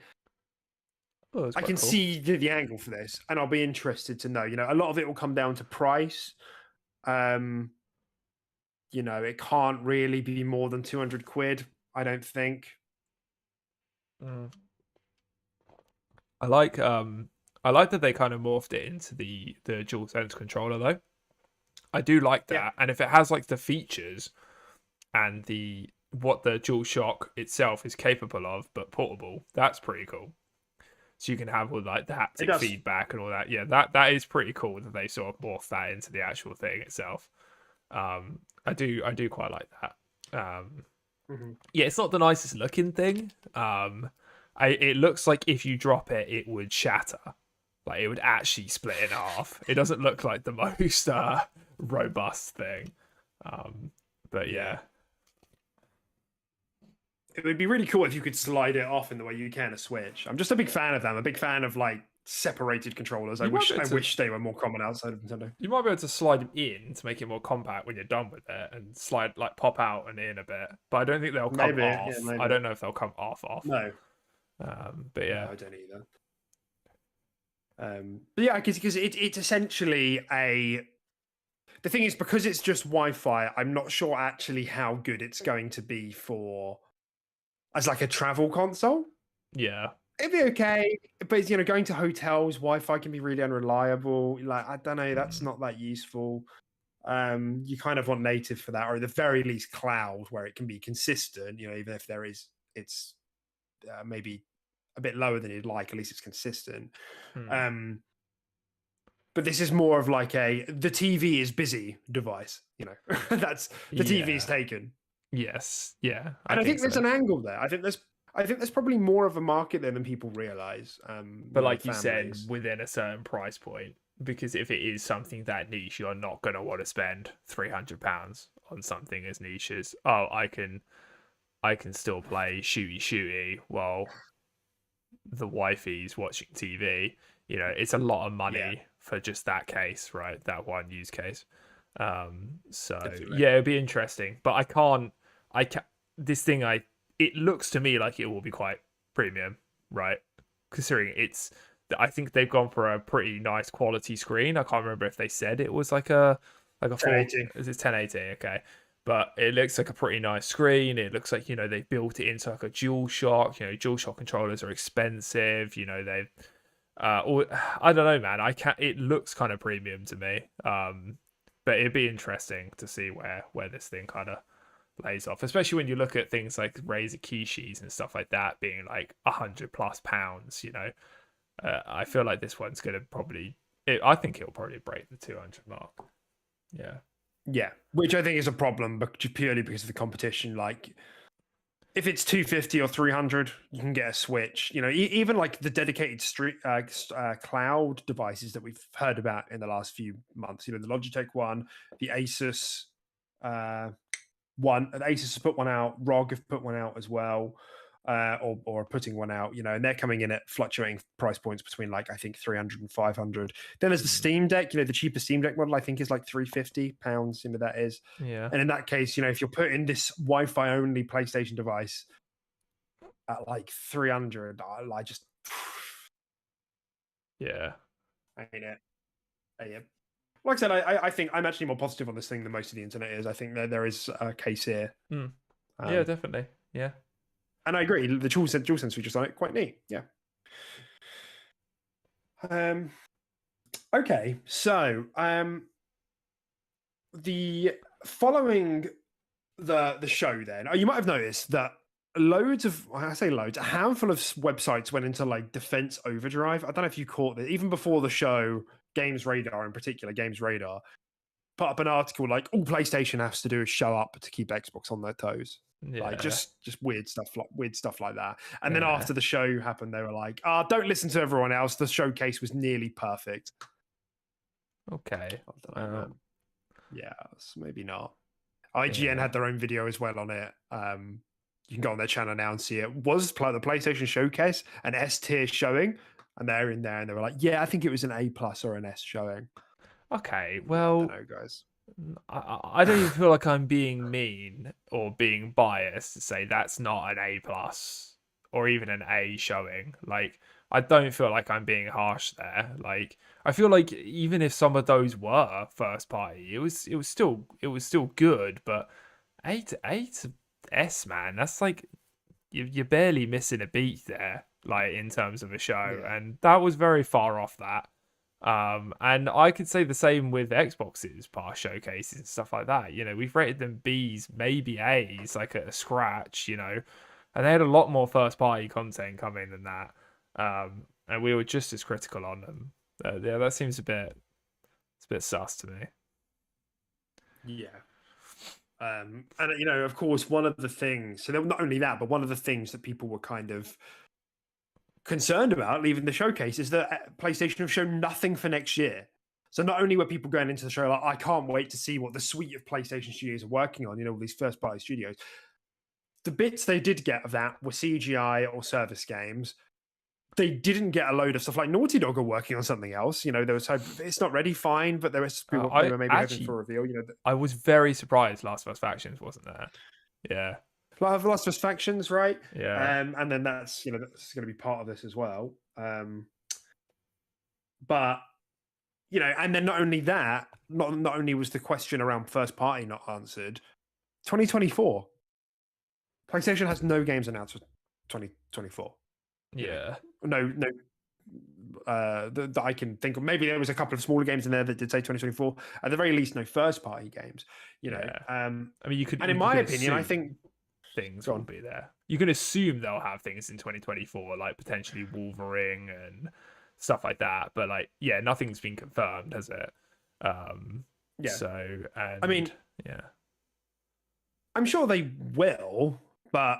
S1: Oh,
S2: I can
S1: cool.
S2: see the angle for this, and I'll be interested to know. A lot of it will come down to price. It can't really be more than 200 quid, I don't think.
S1: I like that they kind of morphed it into the DualSense controller though. I do like that. Yeah. And if it has like the features and what the DualShock itself is capable of, but portable, that's pretty cool. So you can have all like the haptic feedback and all that. Yeah, that is pretty cool that they sort of morphed that into the actual thing itself. I do quite like that. Yeah, it's not the nicest looking thing. It looks like if you drop it, it would shatter. Like it would actually split in half. It doesn't look like the most robust thing. But yeah.
S2: it would be really cool if you could slide it off in the way you can a Switch. I'm just a big fan of them. A big fan of like separated controllers.
S1: You might be
S2: I
S1: able to,
S2: wish they were more common outside of Nintendo.
S1: you might be able to slide them in to make it more compact when you're done with it, and slide like pop out and in a bit. But I don't think they'll come
S2: Maybe,
S1: off.
S2: yeah, maybe.
S1: I don't know if they'll come off.
S2: No,
S1: But yeah,
S2: no, I don't either. But yeah, because it's essentially a. The thing is, because it's just Wi-Fi, I'm not sure actually how good it's going to be for as like a travel console.
S1: yeah,
S2: It'd be okay, but going to hotels, Wi-Fi can be really unreliable. Like, I don't know, that's not that useful. You kind of want native for that, or at the very least cloud, where it can be consistent. Even if it's maybe a bit lower than you'd like, at least it's consistent. But this is more of like the TV is busy device. That's the TV is taken.
S1: Yes, yeah,
S2: And I think there's an angle there. I think there's probably more of a market there than people realize.
S1: But like you said, within a certain price point, because if it is something that niche, you're not going to want to spend £300 on something as niche as, oh, I can still play shooty while the wifey's watching TV. It's a lot of money for just that case, right? That one use case. So
S2: Definitely.
S1: yeah, it'd be interesting, but it looks to me like it will be quite premium, right? Considering I think they've gone for a pretty nice quality screen. I can't remember if they said it was like a
S2: 1080.
S1: Is it 1080? Okay. But it looks like a pretty nice screen. It looks like, they built it into like a DualShock. DualShock controllers are expensive. They've I don't know, man. It looks kind of premium to me. But it'd be interesting to see where this thing kind of lays off, especially when you look at things like Razer Kishis and stuff like that being like £100+. I feel like this one's gonna I think it'll probably break the 200 mark.
S2: Yeah, which I think is a problem, but purely because of the competition. Like, if it's 250 or 300, you can get a Switch. Even like the dedicated cloud devices that we've heard about in the last few months. The Logitech one, the Asus one. The Asus has put one out. ROG have put one out as well, or putting one out. And they're coming in at fluctuating price points between like I think 300 and 500. Then there's the Steam Deck. The cheapest Steam Deck model I think is like £350. That is.
S1: Yeah.
S2: And in that case, if you're putting this Wi-Fi only PlayStation device at like 300, I just
S1: Yeah.
S2: ain't it. Like I said, I think I'm actually more positive on this thing than most of the internet is. I think there is a case here.
S1: Yeah, definitely. Yeah.
S2: And I agree. The DualSense features on it quite neat. Yeah. Okay. So the following the show, then you might have noticed that a handful of websites went into like defense overdrive. I don't know if you caught that. Even before the show, Games Radar in particular, Games Radar put up an article like all PlayStation has to do is show up to keep Xbox on their toes.
S1: Yeah.
S2: Like just weird stuff like that. And then after the show happened, they were like, don't listen to everyone else. The showcase was nearly perfect.
S1: Okay.
S2: I don't know, yeah, maybe not. IGN had their own video as well on it. You can go on their channel now and see it. Was the PlayStation Showcase an S tier showing? And they're in there and they were like, yeah, I think it was an A+ or an S showing.
S1: Okay, well,
S2: I don't know, guys.
S1: I don't even feel like I'm being mean or being biased to say that's not an A+ or even an A showing. Like, I don't feel like I'm being harsh there. Like, I feel like even if some of those were first party, it was still good. But A to S, man, that's like you're barely missing a beat there. Like in terms of a show, and that was very far off that. And I could say the same with Xbox's past showcases and stuff like that. We've rated them Bs, maybe As, like at a scratch. And they had a lot more first party content coming than that. And we were just as critical on them. Yeah, that seems it's a bit sus to me.
S2: Yeah. And of course, one of the things. So not only that, but one of the things that people were kind of concerned about leaving the showcase is that PlayStation have shown nothing for next year. So not only were people going into the show like, I can't wait to see what the suite of PlayStation studios are working on, all these first party studios. the bits they did get of that were CGI or service games. They didn't get a load of stuff like Naughty Dog are working on something else. You know, there was hope it's not ready, fine, but there was people they
S1: I
S2: were maybe hoping
S1: actually
S2: for a reveal. You know,
S1: I was very surprised Last of Us Factions wasn't there. Yeah,
S2: Last of Us Factions, right?
S1: yeah,
S2: And then that's that's going to be part of this as well. But and then not only that, not only was the question around first party not answered. 2024, PlayStation has no games announced for 2024.
S1: yeah,
S2: No, that I can think of. Maybe there was a couple of smaller games in there that did say 2024. At the very least, no first party games.
S1: yeah. I mean,
S2: and in my opinion, I think
S1: things will be there. You can assume they'll have things in 2024, like potentially Wolverine and stuff like that. But like, yeah, nothing's been confirmed, has it?
S2: Yeah.
S1: So, and
S2: I mean,
S1: yeah,
S2: I'm sure they will, but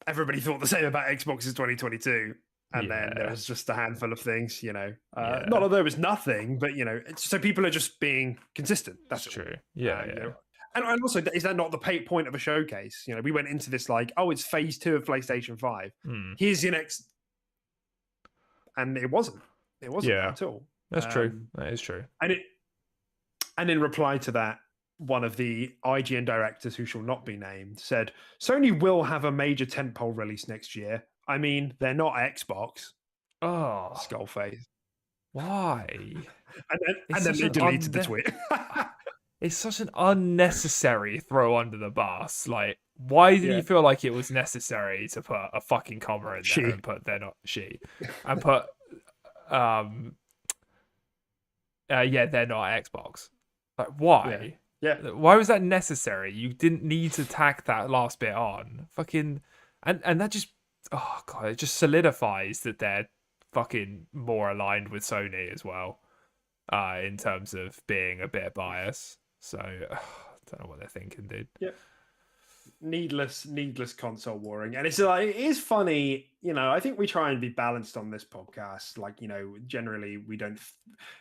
S2: everybody thought the same about Xbox's 2022. And then there was just a handful of things, Not that there was nothing, but so people are just being consistent. That's
S1: true. Yeah.
S2: And also, is that not the point of a showcase? We went into this like, oh, it's phase 2 of PlayStation 5. Here's your next, and it wasn't. It wasn't that at all.
S1: That's true. That is true.
S2: And in reply to that, one of the IGN directors, who shall not be named, said, Sony will have a major tentpole release next year. I mean, they're not Xbox.
S1: Oh,
S2: Skullface.
S1: Why?
S2: and then they deleted the tweet.
S1: It's such an unnecessary throw under the bus. Like, why did you feel like it was necessary to put a fucking comma in there and put they're not she, and put they're not Xbox. Like, why?
S2: Yeah.
S1: Why was that necessary? You didn't need to tack that last bit on. Fucking and that just it just solidifies that they're fucking more aligned with Sony as well. In terms of being a bit biased. So I don't know what they're thinking, dude.
S2: Yep. Needless console warring. And it's like, it is funny, I think we try and be balanced on this podcast. Like, generally we don't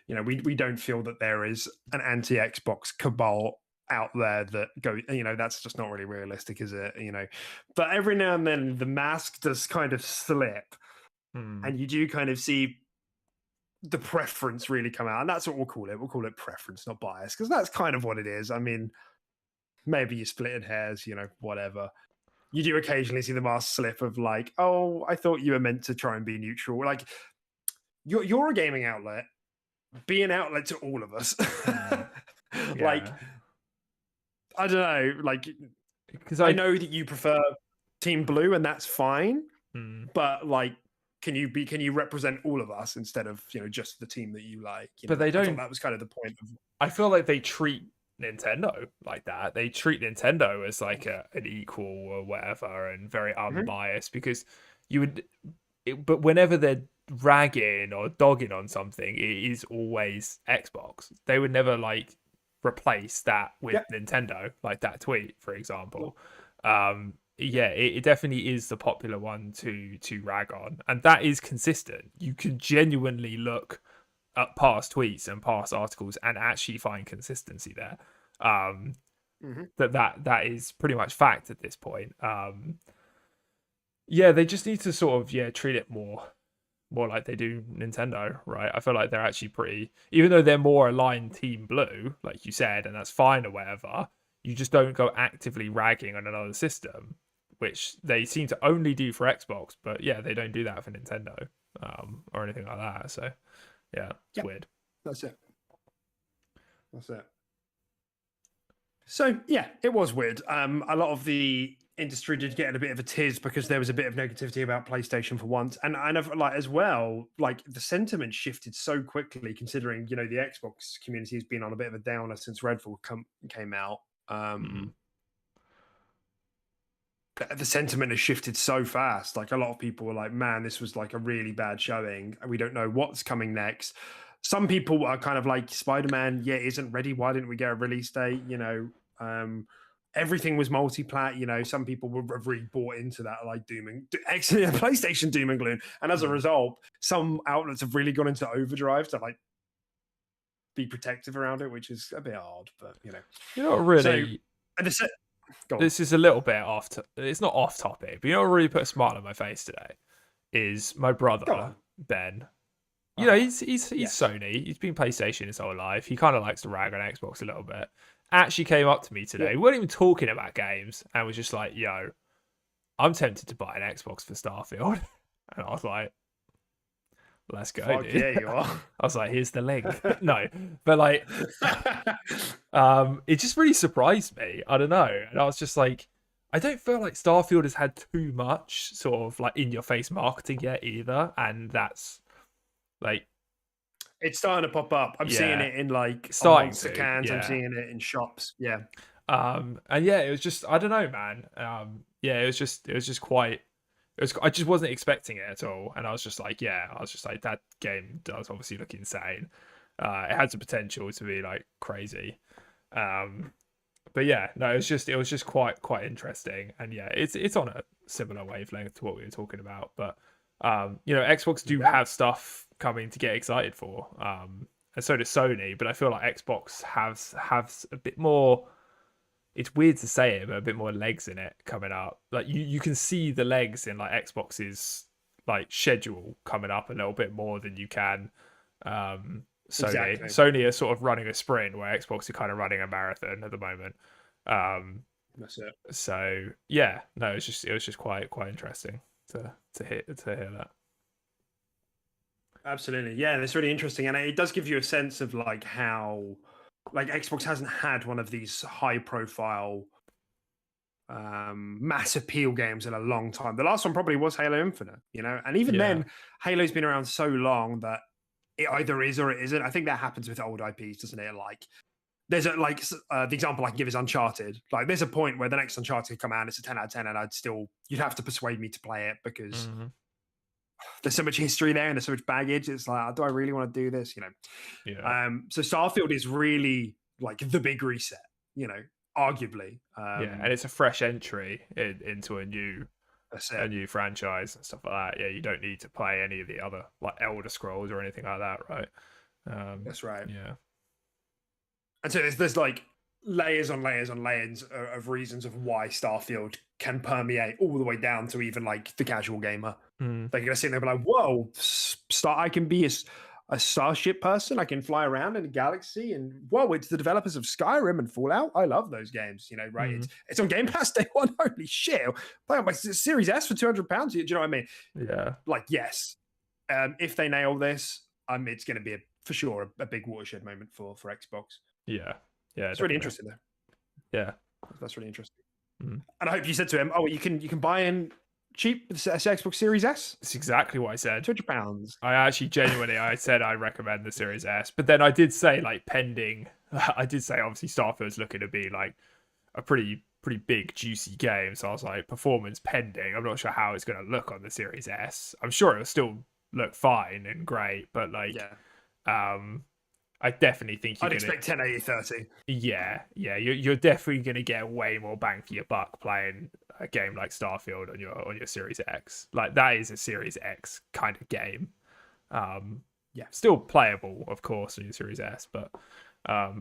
S2: we don't feel that there is an anti-Xbox cabal out there that go, that's just not really realistic, is it? But every now and then the mask does kind of slip. And you do kind of see the preference really come out, and that's what we'll call it. We'll call it preference, not bias, because that's kind of what it is. I mean, maybe you're splitting hairs, whatever. You do occasionally see the mask slip of like, oh, I thought you were meant to try and be neutral. Like, you're a gaming outlet. Be an outlet to all of us. Like, I don't know, like, because I know that you prefer Team Blue, and that's fine. But like, can you represent all of us instead of just the team that you like?
S1: But they don't.
S2: That was kind of the point of.
S1: I feel like they treat Nintendo like that. They treat Nintendo as like an equal or whatever, and very unbiased, because you would. But whenever they're ragging or dogging on something, it is always Xbox. They would never like replace that with Nintendo, like that tweet, for example. It definitely is the popular one to rag on, and that is consistent. You can genuinely look at past tweets and past articles and actually find consistency there. That is pretty much fact at this point. They just need to sort of treat it more like they do Nintendo, right? I feel like they're actually pretty, even though they're more aligned Team Blue, like you said, and that's fine or whatever. You just don't go actively ragging on another system, which they seem to only do for Xbox, but they don't do that for Nintendo or anything like that. So it's weird.
S2: That's it. So it was weird. A lot of the industry did get in a bit of a tiz because there was a bit of negativity about PlayStation for once, and like as well, like the sentiment shifted so quickly, considering the Xbox community has been on a bit of a downer since Redfall came out. The sentiment has shifted so fast. Like, a lot of people were like, man, this was like a really bad showing. We don't know what's coming next. Some people are kind of like, Spider-Man, isn't ready. Why didn't we get a release date? Everything was multi-plat. Some people have really bought into that, like PlayStation doom and gloom. And as a result, some outlets have really gone into overdrive to like be protective around it, which is a bit hard, but
S1: You know what really...
S2: So, Go on.
S1: this is a little bit off. It's not off topic, but you know what really put a smile on my face today is my
S2: Go
S1: brother
S2: on.
S1: Ben. You know,
S2: Uh-huh.
S1: he's
S2: Yes.
S1: Sony. He's been PlayStation his whole life. He kind of likes to rag on Xbox a little bit. Actually, came up to me today.
S2: Yeah.
S1: We weren't even talking about games, and was just like, "Yo, I'm tempted to buy an Xbox for Starfield," and I was like, "Let's go,
S2: Fuck
S1: dude."
S2: yeah, you are.
S1: I was like, "Here's the link." No, but like, it just really surprised me. I don't know, and I was just like, I don't feel like Starfield has had too much sort of like in your face marketing yet either, and that's like,
S2: It's starting to pop up. I'm seeing
S1: yeah,
S2: it in like on
S1: starting
S2: monster
S1: to,
S2: cans. I'm
S1: yeah.
S2: seeing it in shops. Yeah.
S1: And yeah, it was just, I don't know, man. Yeah, it was just quite, it was, I just wasn't expecting it at all, and I was just like, yeah, I was just like, that game does obviously look insane. It had the potential to be like crazy. Um, but yeah, no, it was just quite interesting, and yeah, it's on a similar wavelength to what we were talking about. But you know, Xbox do
S2: Yeah.
S1: have stuff coming to get excited for, and so does Sony. But I feel like Xbox has a bit more. It's weird to say it, but a bit more legs in it coming up. Like you can see the legs in like Xbox's like schedule coming up a little bit more than you can Sony.
S2: Exactly.
S1: Sony are sort of running a sprint where Xbox are kind of running a marathon at the moment. Um,
S2: That's it.
S1: so yeah, no, it was just quite interesting to hear that.
S2: Absolutely. Yeah, that's really interesting. And it does give you a sense of like how like Xbox hasn't had one of these high profile mass appeal games in a long time. The last one probably was Halo Infinite, you know, and even
S1: Yeah,
S2: then, Halo's been around so long that it either is or it isn't. I think that happens with old IPs, doesn't it? Like, there's a like the example I can give is Uncharted. Like, there's a point where the next Uncharted could come out, and it's a 10 out of 10, and you'd have to persuade me to play it because
S1: hmm,
S2: there's so much history there and there's so much baggage. It's like, do I really want to do this? You know.
S1: yeah,
S2: So Starfield is really like the big reset. You know, arguably.
S1: yeah, and it's a fresh entry into
S2: That's
S1: a
S2: it.
S1: new franchise and stuff like that. Yeah, you don't need to play any of the other like Elder Scrolls or anything like that, right?
S2: That's right.
S1: Yeah,
S2: And so there's like layers on layers on layers of reasons of why Starfield can permeate all the way down to even like the casual gamer.
S1: mm,
S2: They're gonna sit there and be like, "Whoa, I can be a starship person. I can fly around in a galaxy, and whoa, it's the developers of Skyrim and Fallout. I love those games. You know, right?
S1: mm,
S2: It's on Game Pass Day One. Holy shit! Play on my Series S for £200. Do you know what I mean?
S1: yeah,
S2: Like, yes, if they nail this, it's going to be for sure a big watershed moment for Xbox.
S1: yeah, yeah,
S2: It's really
S1: definitely.
S2: interesting, though.
S1: Yeah,
S2: That's really interesting.
S1: mm.
S2: And I hope you said to him, "Oh, you can buy in cheap with the Xbox Series S,
S1: It's exactly what I said.
S2: £200."
S1: I actually genuinely I said I recommend the Series S, but then I did say like pending. I did say obviously Starfield's looking to be like a pretty big juicy game, so I was like performance pending. I'm not sure how it's going to look on the Series S. I'm sure it'll still look fine and great, but like
S2: Yeah,
S1: um I definitely think you're
S2: I'd
S1: gonna,
S2: expect 1080 30.
S1: yeah, you're definitely gonna get way more bang for your buck playing a game like Starfield on your Series X. Like that is a Series X kind of game. Um,
S2: Yeah,
S1: Still playable, of course, on your Series S, but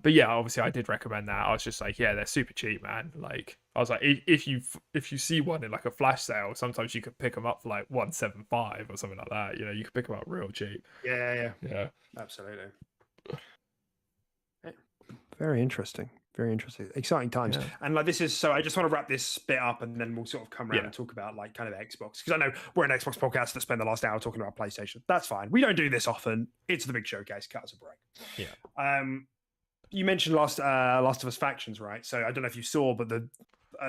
S1: yeah, obviously I did recommend that. I was just like, yeah, they're super cheap, man. Like I was like, if you see one in like a flash sale, sometimes you could pick them up for like 175 or something like that. You know, you could pick them up real cheap.
S2: yeah,
S1: Yeah,
S2: absolutely. Very interesting. Very interesting. Exciting times.
S1: yeah,
S2: And like this is so I just want to wrap this bit up and then we'll sort of come around
S1: yeah,
S2: and talk about like kind of Xbox. Because I know we're an Xbox podcast that spend the last hour talking about PlayStation. That's fine. We don't do this often. It's the big showcase. Cut us a break.
S1: yeah.
S2: You mentioned Last of Us Factions, right? So I don't know if you saw, but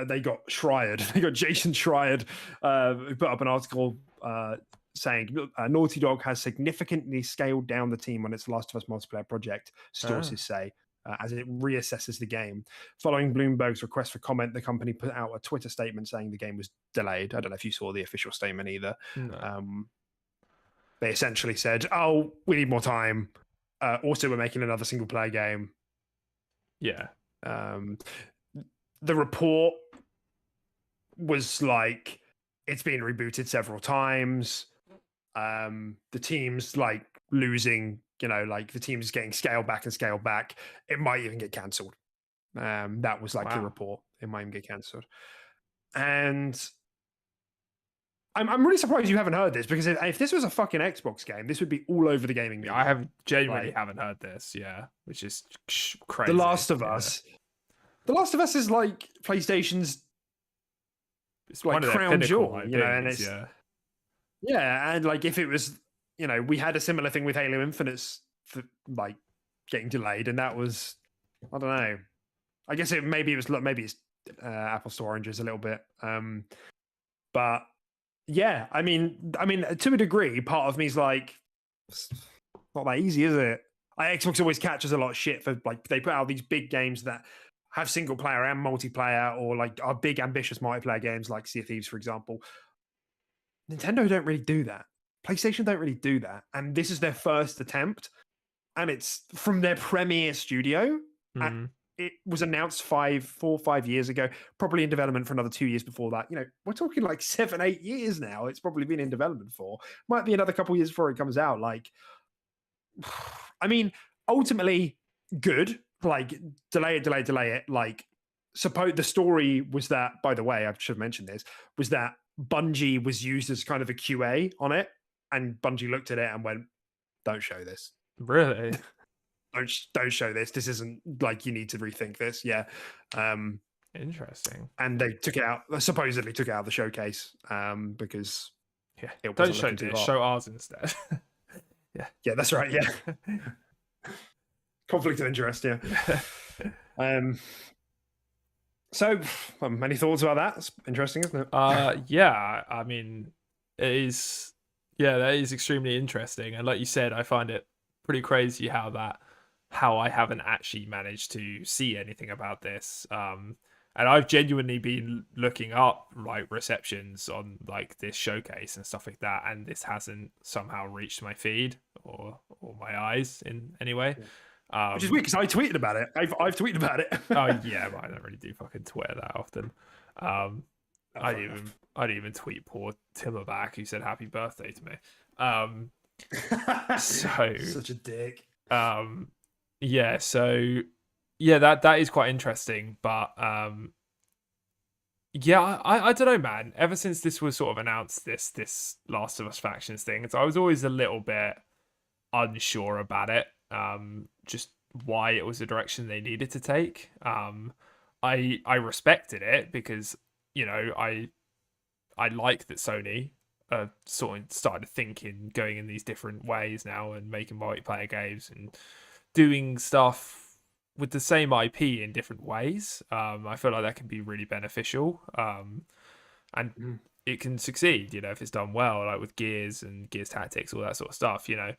S2: they got Schreier. They got Jason Schreier who put up an article saying Naughty Dog has significantly scaled down the team on its Last of Us multiplayer project, sources say, as it reassesses the game. Following Bloomberg's request for comment, the company put out a Twitter statement saying the game was delayed. I don't know if you saw the official statement either.
S1: No.
S2: They essentially said, "Oh, we need more time. Also, we're making another single player game."
S1: Yeah.
S2: The report was like, it's been rebooted several times. The team's like losing, like the team's getting scaled back and scaled back. It might even get cancelled. That was like the
S1: Wow.
S2: report it might even get cancelled. And I'm really surprised you haven't heard this, because if this was a fucking Xbox game, this would be all over the gaming media.
S1: I have genuinely
S2: Like,
S1: haven't heard this, which is crazy.
S2: The Last of Us. The Last of Us is like PlayStation's
S1: It's
S2: like
S1: one of their
S2: crown jewel,
S1: pinnacle
S2: you know, and
S1: IPs,
S2: it's and like if it was, you know, we had a similar thing with Halo Infinite's like getting delayed, and that was, I don't know. I guess maybe it's apples to oranges a little bit, but yeah, I mean, to a degree, part of me is like, it's not that easy, is it? Xbox always catches a lot of shit for, like, they put out these big games that have single player and multiplayer, or like are big ambitious multiplayer games like Sea of Thieves, for example. Nintendo don't really do that. PlayStation don't really do that, and this is their first attempt, and it's from their premier studio. It was announced 4 or 5 years ago, probably in development for another 2 years before that. You know, we're talking like 7, 8 years now. It's probably been in development for. Might be another couple of years before it comes out. Like, I mean, ultimately, good. Like, delay it. Like, suppose the story was that, by the way, I should mention this, was that Bungie was used as kind of a QA on it, and Bungie looked at it and went, "Don't show this."
S1: Really?
S2: Don't show this. This isn't, like, you need to rethink this. Yeah.
S1: Interesting.
S2: And they supposedly took it out of the showcase, because it
S1: don't
S2: wasn't
S1: show
S2: looking
S1: this.
S2: too hot.
S1: Show ours instead.
S2: Yeah, that's right. Yeah. Conflict of interest. Yeah. So, any thoughts about that? It's interesting, isn't it?
S1: Yeah. I mean, it is. Yeah, that is extremely interesting, and like you said, I find it pretty crazy how I haven't actually managed to see anything about this. And I've genuinely been looking up like receptions on like this showcase and stuff like that, and this hasn't somehow reached my feed or my eyes in any way.
S2: Which is weird, because I tweeted about it. I've tweeted about it.
S1: Oh yeah, but I don't really do fucking Twitter that often. I didn't even tweet poor Timmer back, who said happy birthday to me. So
S2: such a dick.
S1: Yeah, so yeah, that is quite interesting, but yeah, I don't know, man. Ever since this was sort of announced, this Last of Us Factions thing, so I was always a little bit unsure about it. Just why it was the direction they needed to take. I respected it because, you know, I like that Sony sort of started thinking, going in these different ways now and making multiplayer games and doing stuff with the same IP in different ways. I feel like that can be really beneficial, and it can succeed, you know, if it's done well, like with Gears and Gears Tactics, all that sort of stuff. You know,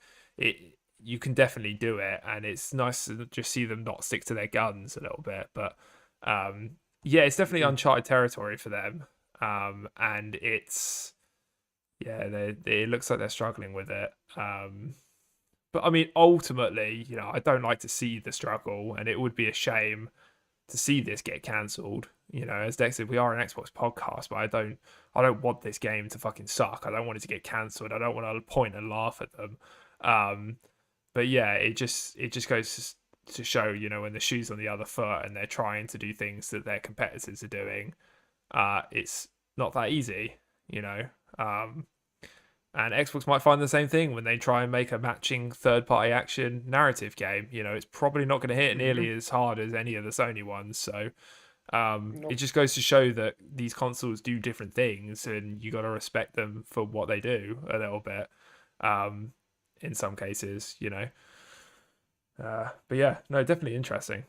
S1: you can definitely do it, and it's nice to just see them not stick to their guns a little bit. But yeah, it's definitely uncharted territory for them, and it's it looks like they're struggling with it. But I mean, ultimately, you know, I don't like to see the struggle, and it would be a shame to see this get cancelled. You know, as Dex said, we are an Xbox podcast, but I don't want this game to fucking suck. I don't want it to get cancelled. I don't want to point and laugh at them. But yeah, it just goes to show, you know, when the shoe's on the other foot and they're trying to do things that their competitors are doing, it's not that easy, you know. And Xbox might find the same thing when they try and make a matching third-party action narrative game. You know, it's probably not going to hit nearly as hard as any of the Sony ones. So it just goes to show that these consoles do different things, and you got to respect them for what they do a little bit. In some cases, you know. But yeah, no, definitely interesting.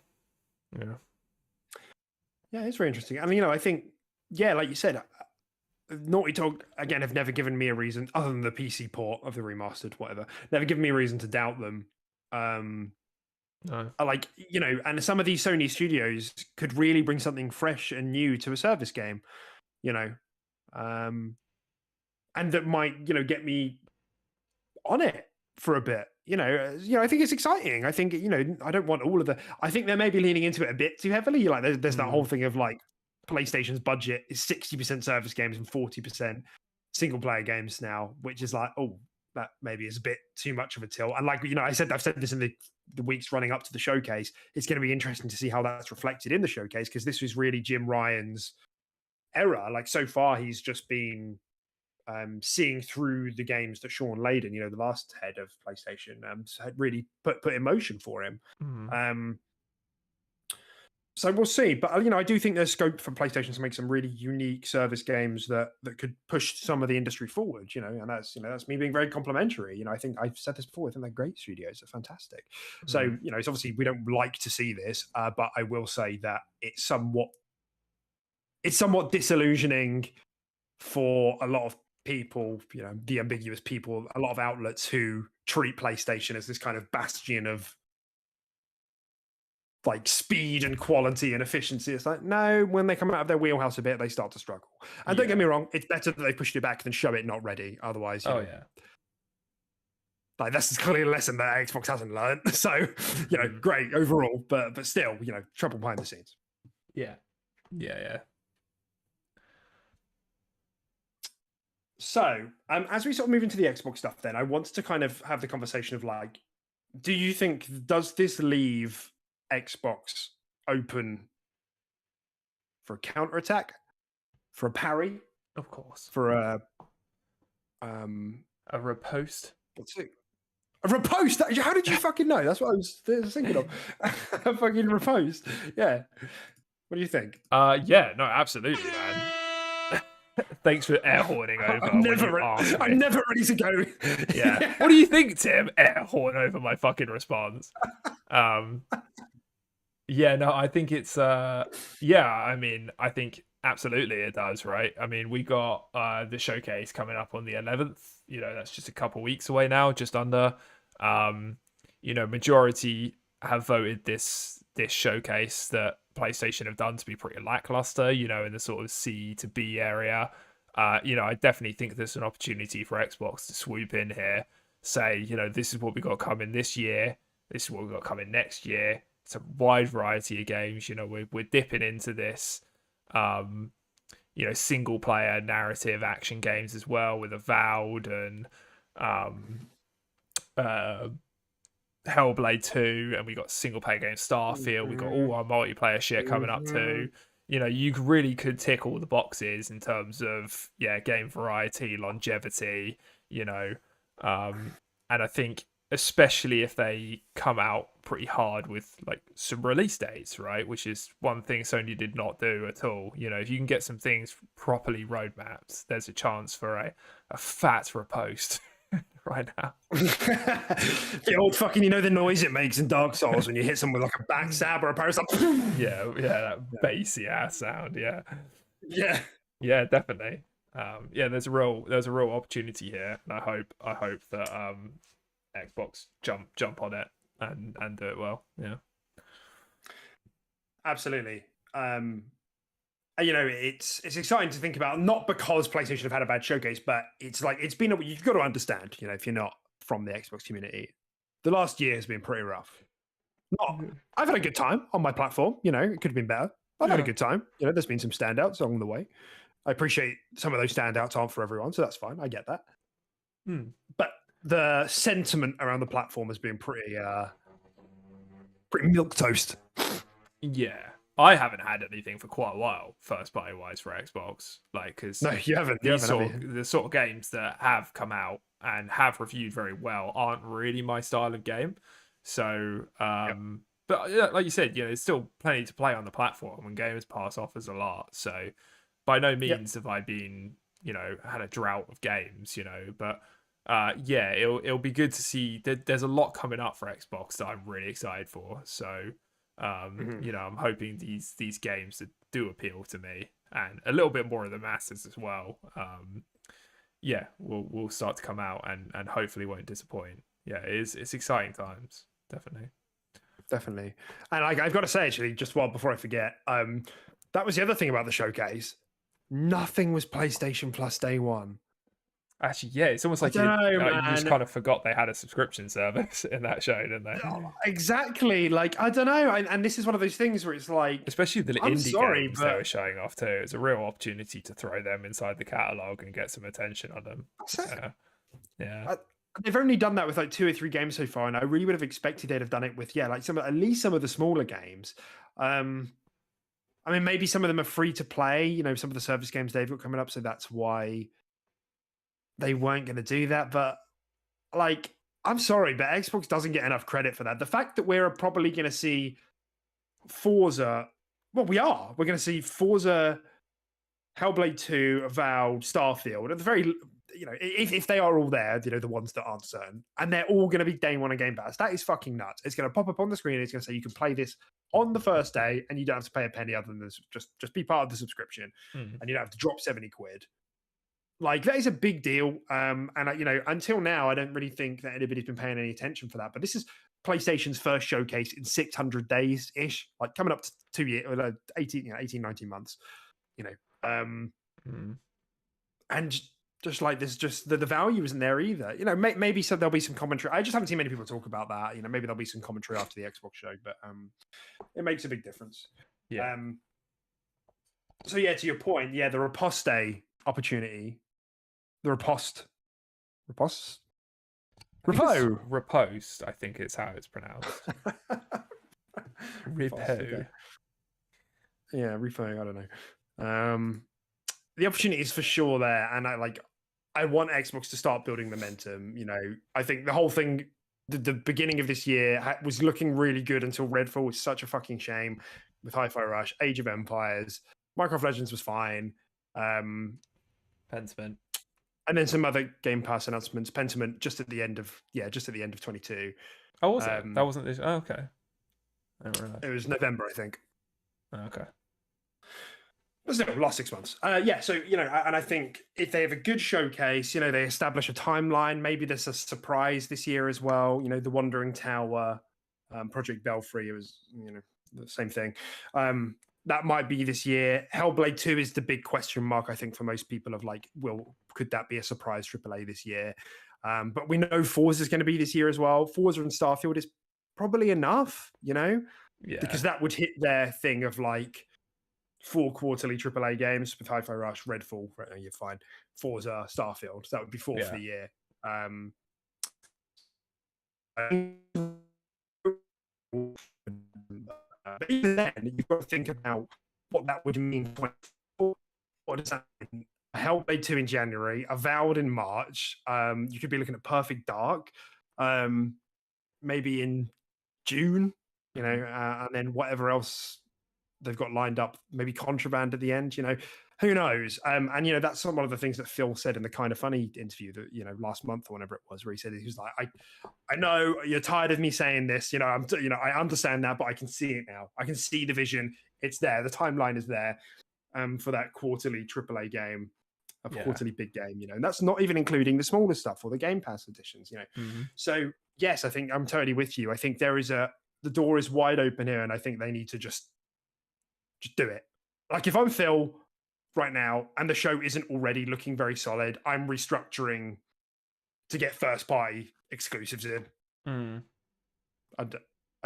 S2: Yeah, it's very interesting. I mean, you know, I think, yeah, like you said, Naughty Dog, again, have never given me a reason, other than the PC port of the remastered, whatever, never given me a reason to doubt them.
S1: No.
S2: Like, you know, and some of these Sony studios could really bring something fresh and new to a service game, you know, and that might, you know, get me on it for a bit. You know, I think it's exciting. I think, you know, I don't want all of the. I think they're maybe leaning into it a bit too heavily. Like, there's that whole thing of like, PlayStation's budget is 60% service games and 40% single player games now, which is like, oh, that maybe is a bit too much of a tilt. And like I've said this in the weeks running up to the showcase. It's going to be interesting to see how that's reflected in the showcase, because this was really Jim Ryan's era. Like so far, he's just been seeing through the games that Sean Layden, the last head of PlayStation, had really put in motion for him. So we'll see, but I do think there's scope for PlayStation to make some really unique service games that could push some of the industry forward. And that's me being very complimentary. I think I've said this before. I think they're great studios. They're fantastic. So it's obviously we don't like to see this, but I will say that it's somewhat disillusioning for a lot of people. The ambiguous people, a lot of outlets who treat PlayStation as this kind of bastion of like speed and quality and efficiency. It's like, no, when they come out of their wheelhouse a bit, they start to struggle. And don't get me wrong, it's better that they pushed it back than show it not ready. Otherwise, like that's clearly a lesson that Xbox hasn't learned. So, great overall, but still, trouble behind the scenes.
S1: Yeah.
S2: So, as we sort of move into the Xbox stuff, then I wanted to kind of have the conversation of like, do you think, does this leave Xbox open for a counterattack, for a parry,
S1: of course,
S2: for a
S1: riposte?
S2: What's it? A riposte? How did you fucking know? That's what I was thinking of. A fucking riposte. Yeah. What do you think?
S1: Yeah, no, absolutely, man. Thanks for air horning over. I'm
S2: never ready to go.
S1: Yeah. What do you think, Tim? Air horn over my fucking response. Yeah, no, I think it's I think absolutely it does, right? I mean, we got the showcase coming up on the 11th. That's just a couple weeks away now, just under. Majority have voted this showcase that PlayStation have done to be pretty lackluster, in the sort of C to B area. I definitely think there's an opportunity for Xbox to swoop in here, say, this is what we got coming this year, this is what we got coming next year. It's a wide variety of games. We're dipping into this, single player narrative action games as well, with Avowed and Hellblade 2, and we got single player game Starfield. We got all our multiplayer shit coming up too. You really could tick all the boxes in terms of game variety, longevity. And I think especially if they come out pretty hard with like some release dates, right? Which is one thing Sony did not do at all. If you can get some things properly roadmapped, there's a chance for a fat riposte right now.
S2: The old fucking, the noise it makes in Dark Souls when you hit someone with like a backstab or a power. Like,
S1: that bassy ass sound. Yeah, definitely. There's a real opportunity here, and I hope that Xbox jump on it and do it well. Yeah,
S2: absolutely. It's exciting to think about, not because PlayStation have had a bad showcase, but it's like you've got to understand, if you're not from the Xbox community, the last year has been pretty rough. I've had a good time on my platform. It could have been better. I've had a good time. There's been some standouts along the way. I appreciate some of those standouts aren't for everyone, so that's fine. I get that. But the sentiment around the platform has been pretty milquetoast.
S1: Yeah, I haven't had anything for quite a while, first party wise, for Xbox. Like, because
S2: no, you haven't.
S1: The sort of games that have come out and have reviewed very well aren't really my style of game. So, but like you said, there's still plenty to play on the platform, and Games Pass offers a lot. So, by no means have I been, had a drought of games, but. It'll be good to see that there's a lot coming up for Xbox that I'm really excited for. So, I'm hoping these games that do appeal to me, and a little bit more of the masses as well. Will start to come out and hopefully won't disappoint. Yeah, it's exciting times, definitely.
S2: And I've got to say, actually, just before I forget, that was the other thing about the showcase. Nothing was PlayStation Plus day one.
S1: Actually, it's almost like you just kind of forgot they had a subscription service in that show, didn't they?
S2: Exactly. Like, I don't know. And this is one of those things where it's like...
S1: Especially the indie games they were showing off too. It's a real opportunity to throw them inside the catalogue and get some attention on them.
S2: Yeah. they've only done that with like 2 or 3 games so far, and I really would have expected they'd have done it with like at least some of the smaller games. I mean, maybe some of them are free to play. You know, some of the service games they've got coming up, so that's why they weren't going to do that. But like, I'm sorry, but Xbox doesn't get enough credit for that. The fact that we're probably going to see Forza, well, we are. We're going to see Forza, Hellblade 2, Avowed, Starfield. At the very, you know, if they are all there, you know, the ones that aren't certain, and they're all going to be day one on Game Pass, that is fucking nuts. It's going to pop up on the screen. It's going to say you can play this on the first day, and you don't have to pay a penny other than this. Just be part of the subscription, and you don't have to drop 70 quid. Like, that is a big deal. And you know, until now, I don't really think that anybody's been paying any attention for that. But this is PlayStation's first showcase in 600 days ish, like coming up to 2 years, or 18, 19 months. You know, and just like this, just the value isn't there either. You know, maybe so there'll be some commentary. I just haven't seen many people talk about that. You know, maybe there'll be some commentary after the Xbox show, but it makes a big difference.
S1: Yeah.
S2: So yeah, to your point, yeah, the riposte opportunity, the riposte, repost,
S1: Riposte, I think it's how it's pronounced. Repo.
S2: Okay. Yeah, repo. I don't know. The opportunity is for sure there, and I want Xbox to start building momentum. You know, I think the whole thing, the beginning of this year was looking really good until Redfall was such a fucking shame with Hi-Fi Rush, Age of Empires, Minecraft Legends was fine.
S1: Pentiment.
S2: And then some other Game Pass announcements. Pentiment just at the end of 22.
S1: Oh, was it? That wasn't this. Oh, okay. I don't realize.
S2: It was November, I think.
S1: Oh, okay.
S2: But still, last 6 months. Yeah, so, you know, and I think if they have a good showcase, you know, they establish a timeline, maybe there's a surprise this year as well. You know, The Wandering Tower, Project Belfry, it was, you know, the same thing. That might be this year. Hellblade 2 is the big question mark, I think, for most people of like, could that be a surprise AAA this year? But we know Forza is going to be this year as well. Forza and Starfield is probably enough, you know?
S1: Yeah.
S2: Because that would hit their thing of like 4 quarterly AAA games with Hi-Fi Rush, Redfall, right now you're fine. Forza, Starfield. That would be 4 for the year. But even then, you've got to think about what that would mean. What does that mean? Hellblade 2 in January, Avowed in March. You could be looking at Perfect Dark, maybe in June, you know, and then whatever else they've got lined up, maybe Contraband at the end, you know, who knows? And, you know, that's one of the things that Phil said in the Kind of Funny interview that, you know, last month or whenever it was, where he said, he was like, I know you're tired of me saying this, you know, I understand that, but I can see it now. I can see the vision. It's there. The timeline is there for that quarterly AAA game, quarterly big game, you know, and that's not even including the smaller stuff or the Game Pass editions, you know. So yes, I think I'm totally with you. I think the door is wide open here, and I think they need to just do it. Like, if I'm Phil right now and the show isn't already looking very solid, I'm restructuring to get first party exclusives in. I don't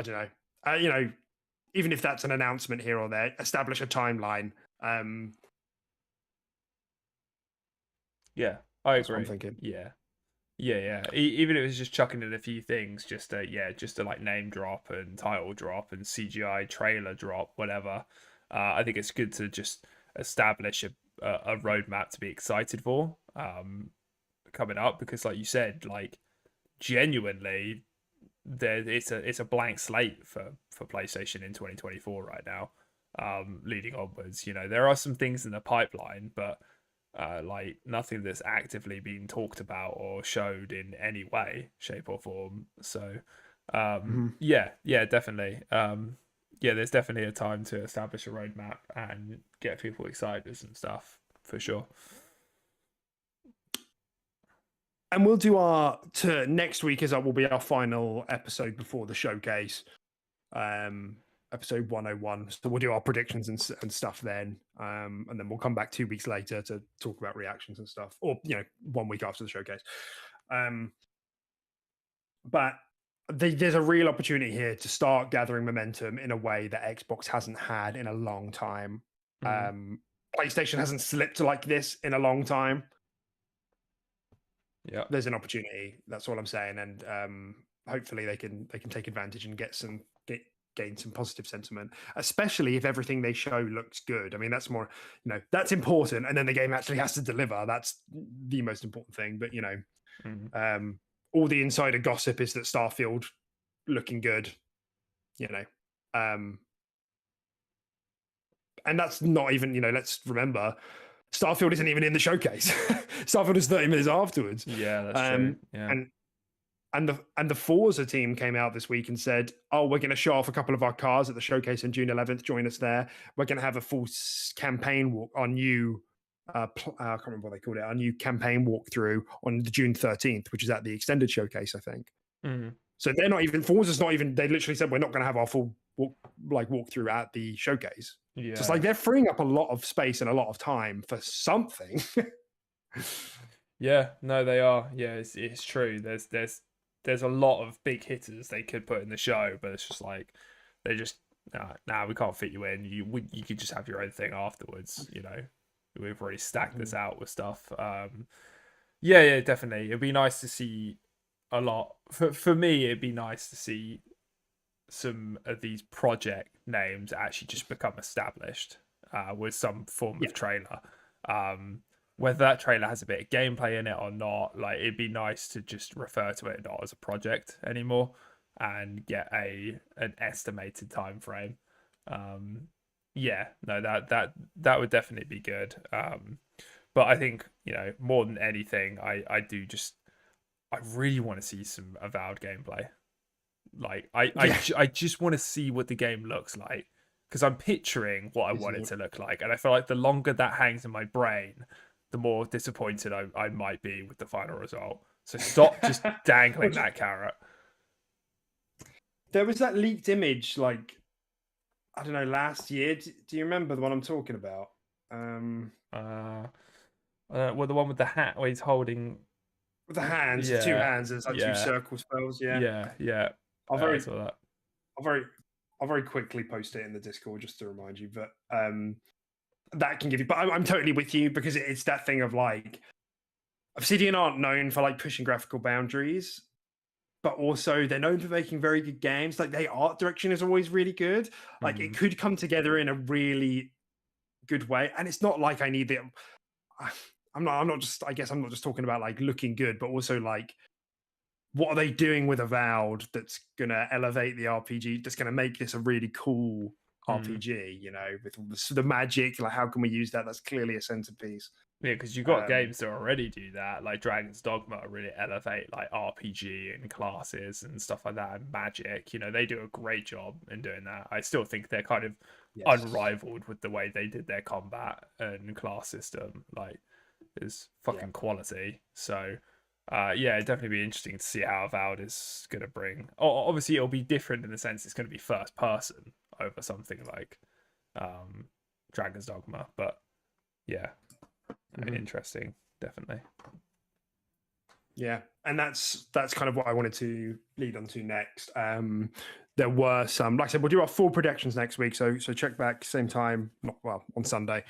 S2: know. You know, even if that's an announcement here or there, establish a timeline.
S1: Yeah, I agree.
S2: That's what I'm thinking.
S1: Yeah. Even if it was just chucking in a few things, just to like name drop and title drop and CGI trailer drop, whatever. I think it's good to just establish a roadmap to be excited for coming up, because, like you said, like genuinely, it's a blank slate for PlayStation in 2024 right now. Leading onwards, you know, there are some things in the pipeline, but like nothing that's actively being talked about or showed in any way, shape, or form. So yeah, definitely. Yeah, there's definitely a time to establish a roadmap and get people excited and stuff, for sure.
S2: And we'll do next week will be our final episode before the showcase, episode 101. So we'll do our predictions and stuff then, and then we'll come back 2 weeks later to talk about reactions and stuff, or, you know, 1 week after the showcase. But there's a real opportunity here to start gathering momentum in a way that Xbox hasn't had in a long time. PlayStation hasn't slipped like this in a long time.
S1: Yeah.
S2: there's an opportunity. That's all I'm saying, and hopefully they can take advantage and gain some positive sentiment, especially if everything they show looks good. I mean, that's more, that's important, and then the game actually has to deliver. That's the most important thing. But all the insider gossip is that Starfield looking good, um, and that's not even, let's remember, Starfield isn't even in the showcase. Starfield is 30 minutes afterwards.
S1: Yeah, that's true. Yeah.
S2: And the Forza team came out this week and said, "Oh, we're going to show off a couple of our cars at the showcase on June 11th. Join us there. We're going to have a full campaign walk, our new, I can't remember what they called it, our new campaign walkthrough on the June 13th, which is at the extended showcase, I think." So they're not even, Forza's not even, they literally said, "We're not going to have our full walkthrough at the showcase."
S1: Yeah.
S2: So it's like they're freeing up a lot of space and a lot of time for something.
S1: Yeah, no, they are. Yeah, it's true. There's a lot of big hitters they could put in the show, but it's just like they just nah, we can't fit you in. You could just have your own thing afterwards. We've already stacked this out with stuff. Yeah, definitely. It'd be nice to see a lot. For me, it'd be nice to see some of these project names actually just become established with some form of trailer. Whether that trailer has a bit of gameplay in it or not, like, it'd be nice to just refer to it not as a project anymore and get an estimated time frame. Yeah, no, that would definitely be good. But I think, more than anything, I really want to see some Avowed gameplay. Like, I just want to see what the game looks like, because I'm picturing what I want it to look like, and I feel like the longer that hangs in my brain, the more disappointed I might be with the final result. So stop just dangling that carrot.
S2: There was that leaked image, like, I don't know, last year. Do you remember the one I'm talking about?
S1: Well, the one with the hat where he's holding
S2: With the hands, the two hands, there's like two circle spells. Yeah.
S1: I'll very saw that.
S2: I'll very quickly post it in the Discord just to remind you. But that can give you. But I'm totally with you, because it's that thing of like, Obsidian aren't known for like pushing graphical boundaries, but also they're known for making very good games. Like, their art direction is always really good. Like, it could come together in a really good way. And it's not like I need the. I'm not just. I guess I'm not just talking about like looking good, but also like, what are they doing with Avowed that's gonna elevate the RPG? That's gonna make this a really cool RPG. With the magic. Like, how can we use that? That's clearly a centerpiece.
S1: Yeah, because you've got games that already do that, like Dragon's Dogma, really elevate like RPG and classes and stuff like that, and magic. They do a great job in doing that. I still think they're kind of unrivaled with the way they did their combat and class system. Like, is fucking quality. So, it'd definitely be interesting to see how Avowed is going to bring. Obviously, it'll be different in the sense it's going to be first person over something like Dragon's Dogma, but yeah. Interesting, definitely.
S2: Yeah, and that's kind of what I wanted to lead on to next. There were some, like I said, we'll do our full predictions next week. So check back same time, on Sunday,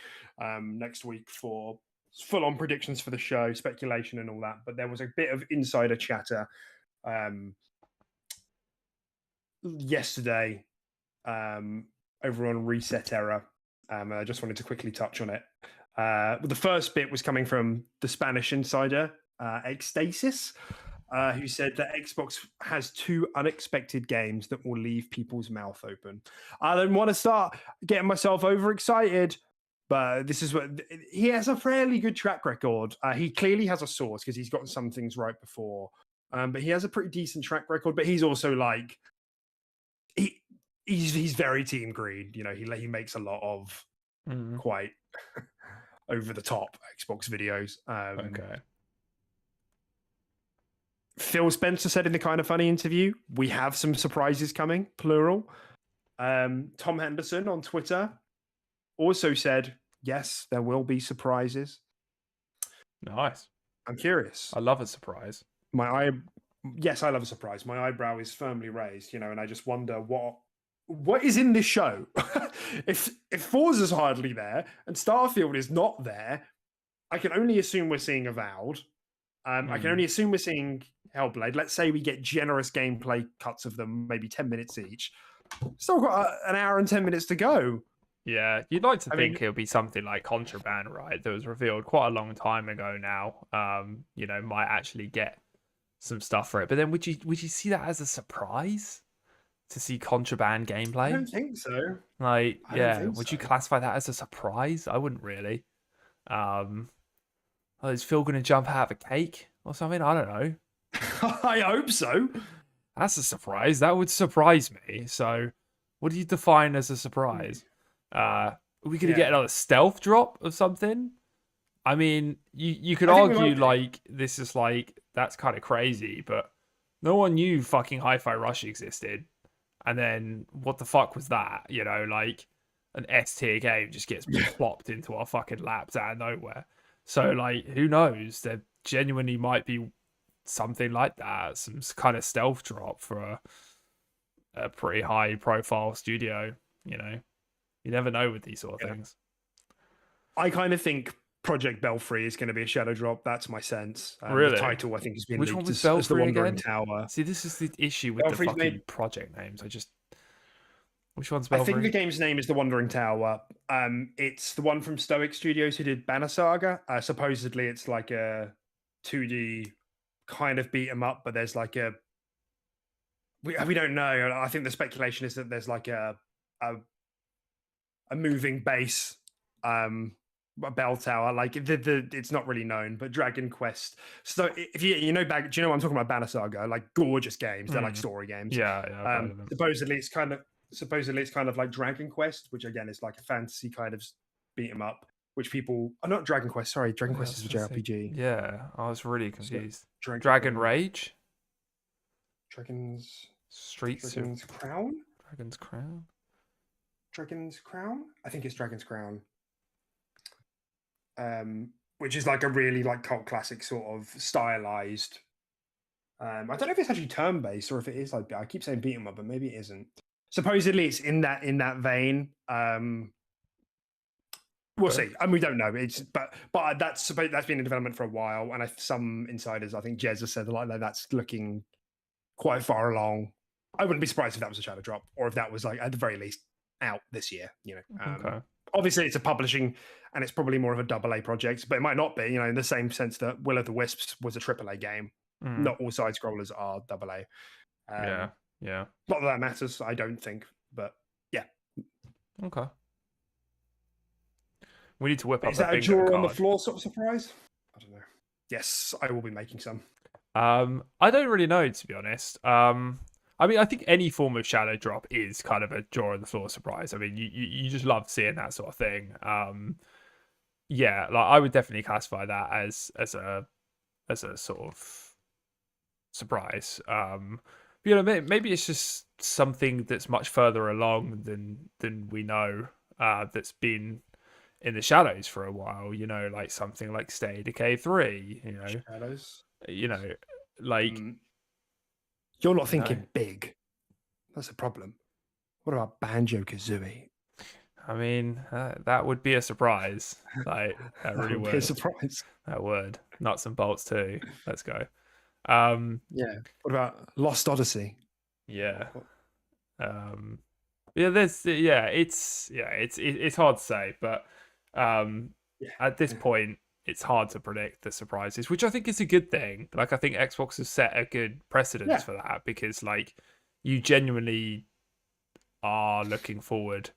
S2: next week for full on predictions for the show, speculation and all that. But there was a bit of insider chatter yesterday over on Reset Era. I just wanted to quickly touch on it. The first bit was coming from the Spanish insider, Ecstasis, who said that Xbox has 2 unexpected games that will leave people's mouth open. I don't want to start getting myself overexcited, but this is what he has a fairly good track record. He clearly has a source because he's gotten some things right before, but he has a pretty decent track record. But he's also like he's very Team Green. He makes a lot of quite over the top Xbox videos.
S1: Okay.
S2: Phil Spencer said in the Kind of Funny interview, "We have some surprises coming," plural. Tom Henderson on Twitter also said, "Yes, there will be surprises."
S1: Nice.
S2: I'm curious.
S1: I love a surprise.
S2: Yes, I love a surprise. My eyebrow is firmly raised, and I just wonder what is in this show. if Forza's hardly there and Starfield is not there, I can only assume we're seeing Avowed. I can only assume we're seeing Hellblade. Let's say we get generous gameplay cuts of them, maybe 10 minutes each. Still got an hour and 10 minutes to go.
S1: Yeah, you'd like to
S2: I
S1: think
S2: mean,
S1: it'll be something like Contraband, right? That was revealed quite a long time ago now. Might actually get some stuff for it. But then would you see that as a surprise to see Contraband
S2: I
S1: gameplay?
S2: don't think so.
S1: Like,
S2: I don't
S1: yeah,
S2: think
S1: would
S2: so.
S1: you classify that as a surprise? I wouldn't really. Is Phil gonna jump out of a cake or something? I don't know.
S2: I hope so.
S1: That's a surprise. That would surprise me. So, what do you define as a surprise? Are we gonna get
S2: Yeah.
S1: another stealth drop of something? I mean, you could
S2: I think we
S1: argue
S2: might be.
S1: like this is like that's kind of crazy, but no one knew fucking Hi-Fi Rush existed. And then what the fuck was that? Like an S tier game just gets plopped into our fucking laps out of nowhere. So like, who knows? There genuinely might be something like that, some kind of stealth drop for a pretty high profile studio. You never know with these sort of things.
S2: I kind of think Project Belfry is going to be a shadow drop. That's my sense.
S1: Really?
S2: The title, I think, has been
S1: Which one
S2: leaked
S1: was
S2: as the
S1: Belfry
S2: Wandering
S1: again?
S2: Tower.
S1: See, this is the issue with
S2: Belfry's
S1: the fucking
S2: made-
S1: project names. Which one's
S2: I
S1: Belfry?
S2: think the game's name is The Wandering Tower. It's the one from Stoic Studios who did Banner Saga. Supposedly, it's like a 2D kind of beat 'em up, but there's like we don't know. I think the speculation is that there's like a moving base, a bell tower. Like it's not really known, but Dragon Quest. So if do you know what I'm talking about? Banner Saga, like gorgeous games. They're like story games.
S1: Yeah, I've heard of them.
S2: Supposedly it's kind of like Dragon Quest, which again is like a fantasy kind of beat 'em up. Which people are not Dragon Quest. Sorry, Dragon
S1: Yeah,
S2: Quest is a JRPG.
S1: Yeah, I was really confused.
S2: So,
S1: Dragon Rage?
S2: Dragons.
S1: Streets
S2: Dragon's
S1: of
S2: Crown.
S1: Dragon's Crown?
S2: Dragon's Crown. I think it's Dragon's Crown. Which is like a really like cult classic sort of stylized. I don't know if it's actually turn based or if it is like I keep saying beat 'em up, but maybe it isn't. Supposedly it's in that vein. We'll see, and we don't know. It's but that's been in development for a while, and some insiders, I think Jez has said like that's looking quite far along. I wouldn't be surprised if that was a shadow drop, or if that was like at the very least out this year.
S1: Okay.
S2: Obviously it's a publishing, and it's probably more of a AA project, but it might not be. In the same sense that Will of the Wisps was a AAA game. Not all side scrollers are AA.
S1: Yeah.
S2: Not that matters, I don't think, but yeah.
S1: Okay. We need to whip up
S2: Is that a
S1: bingo
S2: drawer
S1: card.
S2: on the floor sort of surprise? I don't know. Yes, I will be making some.
S1: I don't really know, to be honest. I mean, I think any form of shadow drop is kind of a draw on the floor surprise. I mean, you just love seeing that sort of thing. Yeah, like I would definitely classify that as a sort of surprise. Maybe it's just something that's much further along than we know. That's been in the shadows for a while. Like something like Stay Decay 3.
S2: Shadows.
S1: Like.
S2: You're not thinking big. That's a problem. What about Banjo Kazooie?
S1: I mean, that would be a surprise. Like that really would.
S2: Be a surprise.
S1: That would. Nuts and bolts too. Let's go.
S2: Yeah. What about Lost Odyssey?
S1: Yeah. It's hard to say, but at this point, it's hard to predict the surprises, which I think is a good thing. Like, I think Xbox has set a good precedence for that because, like, you genuinely are looking forward.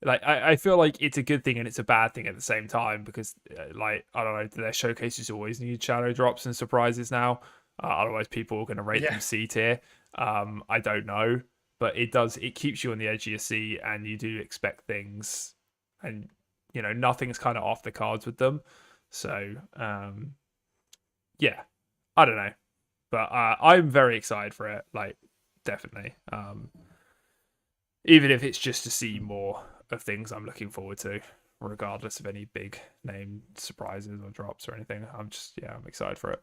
S1: Like, I feel like it's a good thing and it's a bad thing at the same time because, like, I don't know, their showcases always need shadow drops and surprises now. Otherwise, people are going to rate them C tier. I don't know, but it keeps you on the edge of your seat and you do expect things, and nothing's kind of off the cards with them. So yeah, I don't know, but I'm very excited for it. Like, definitely. Even if it's just to see more of things I'm looking forward to, regardless of any big name surprises or drops or anything. I'm excited for it.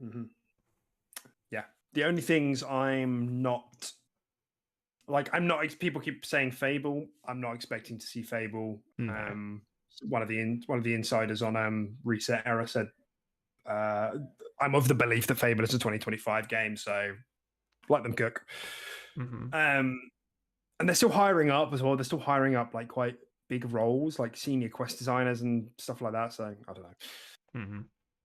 S2: Mm-hmm. Yeah, the only things I'm not. People keep saying Fable. I'm not expecting to see Fable.
S1: No.
S2: One of the insiders on Reset Era said I'm of the belief that Fable is a 2025 game, so let them cook.
S1: Hmm.
S2: And they're still hiring up as well. They're still hiring up like quite big roles, like senior quest designers and stuff like that. So I don't know.
S1: Hmm.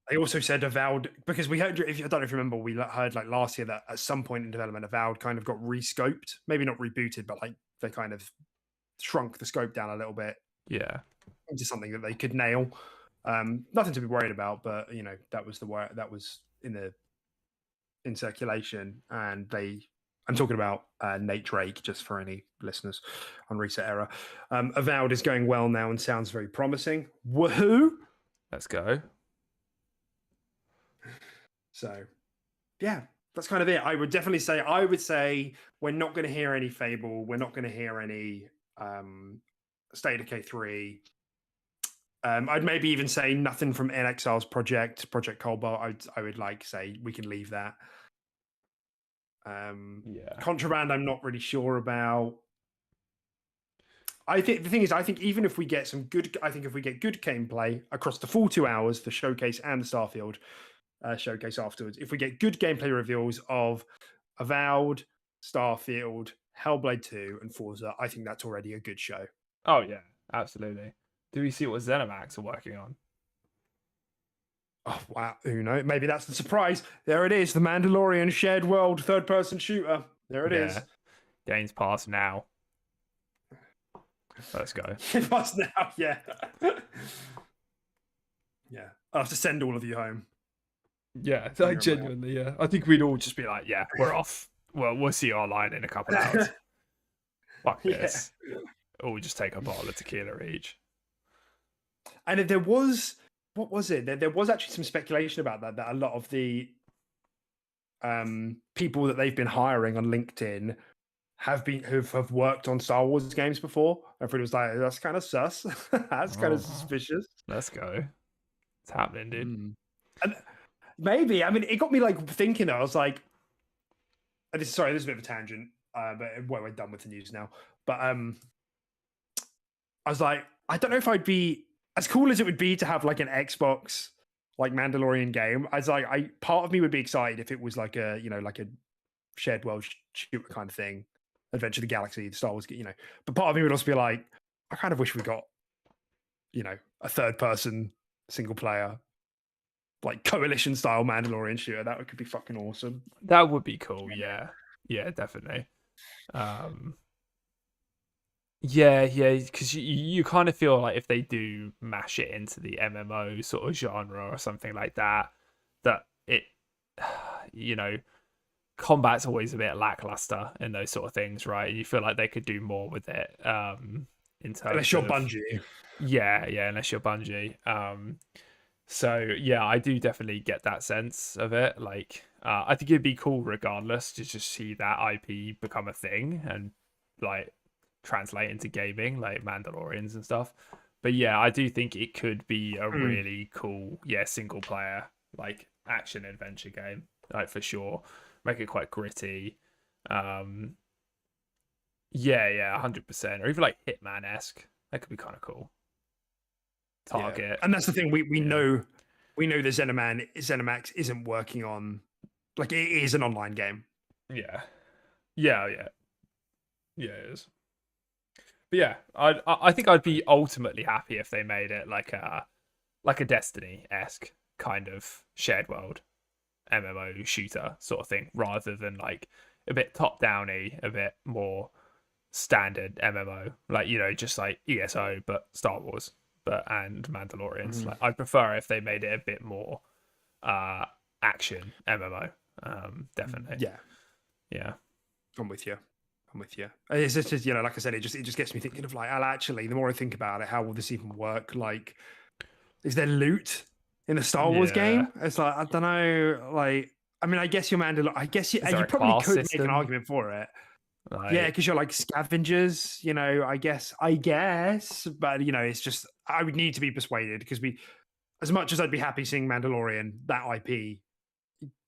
S2: They also said Avowed, because we heard, if I don't know if you remember, we heard like last year that at some point in development, Avowed kind of got rescoped, maybe not rebooted, but like they kind of shrunk the scope down a little bit
S1: Yeah.
S2: into something that they could nail. Nothing to be worried about, but that was that was in circulation, and I'm talking about Nate Drake, just for any listeners on Reset Era. Avowed is going well now and sounds very promising. Woohoo!
S1: Let's go.
S2: So, yeah, that's kind of it. I would say we're not going to hear any Fable. We're not going to hear any State of K3. I'd maybe even say nothing from NXR's Project Cobalt. I would like say we can leave that.
S1: Yeah.
S2: Contraband, I'm not really sure about. I think the thing is, I think even if we get if we get good gameplay across the full 2 hours, the showcase and the Starfield showcase afterwards, if we get good gameplay reveals of Avowed, Starfield, Hellblade 2, and Forza, I think that's already a good show.
S1: Oh yeah, absolutely. Do we see what ZeniMax are working on?
S2: Oh wow, who knows? Maybe that's the surprise. There it is, the Mandalorian shared world third-person shooter. There it is.
S1: Games Pass now. Let's go.
S2: It was now, yeah. Yeah, I'll have to send all of you home.
S1: Yeah, like genuinely, yeah. I think we'd all just be like, yeah, we're off. Well, we'll see you online in a couple hours. Fuck this. Or we just take a bottle of tequila each.
S2: And if there was, what was it? There was actually some speculation about that a lot of the people that they've been hiring on LinkedIn have worked on Star Wars games before. Everybody was like, that's kind of sus. That's kind of suspicious.
S1: Let's go. It's happening, dude.
S2: And maybe, I mean, it got me like thinking though. I was like, sorry, this is a bit of a tangent, but we're done with the news now. But I was like, I don't know if I'd be as cool as it would be to have like an Xbox like Mandalorian game. I was like, part of me would be excited if it was like a like a shared world shooter kind of thing, Adventure of the Galaxy, Star Wars, But part of me would also be like, I kind of wish we got a third person single player like coalition style Mandalorian shooter. That could be fucking awesome.
S1: That would be cool. Yeah, definitely. Yeah, because you kind of feel like if they do mash it into the MMO sort of genre or something like that, that it, combat's always a bit lackluster in those sort of things, right? You feel like they could do more with it. In terms
S2: unless you're
S1: of
S2: Bungie.
S1: Yeah, unless you're Bungie. So yeah, I do definitely get that sense of it. Like, I think it'd be cool regardless to just see that IP become a thing and like translate into gaming, like Mandalorians and stuff. But yeah, I do think it could be a really cool, single player like action adventure game, like for sure. Make it quite gritty. 100%. Or even like Hitman-esque. That could be kind of cool. Target.
S2: Yeah. And that's the thing, we know the ZeniMax isn't working on, like, it is an online game.
S1: Yeah, it is. But yeah, I think I'd be ultimately happy if they made it like a Destiny-esque kind of shared world MMO shooter sort of thing, rather than like a bit top-downy, a bit more standard MMO, like just like ESO but Star Wars and Mandalorians. Like, I'd prefer if they made it a bit more action MMO. Definitely. Yeah.
S2: I'm with you. It's just like I said, it just gets me thinking of like, actually, the more I think about it, how will this even work? Like, is there loot in the Star Wars game? It's like, I don't know. Like, I mean, I guess you're Mandalorian. I guess you probably could make an argument for it. Like, yeah, because you're like scavengers, I guess, but it's just, I would need to be persuaded, because as much as I'd be happy seeing Mandalorian, that IP,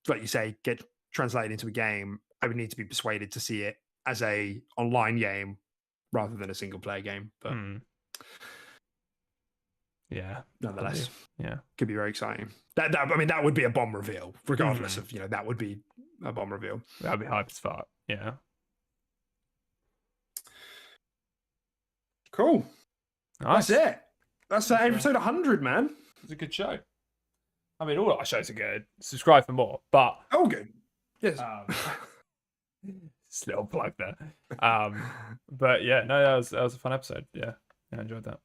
S2: like you say, get translated into a game, I would need to be persuaded to see it as a online game rather than a single player game. But
S1: Yeah.
S2: Nonetheless,
S1: Yeah.
S2: could be very exciting. That would be a bomb reveal, regardless of that would be a bomb reveal.
S1: That'd be hype as fuck. Yeah.
S2: Cool.
S1: Nice.
S2: That's it. That's episode 100, man.
S1: It's a good show. I mean, all our shows are good. Subscribe for more, but
S2: Oh, good. Yes.
S1: just a little plug there. But yeah, no, that was a fun episode. Yeah, I enjoyed that.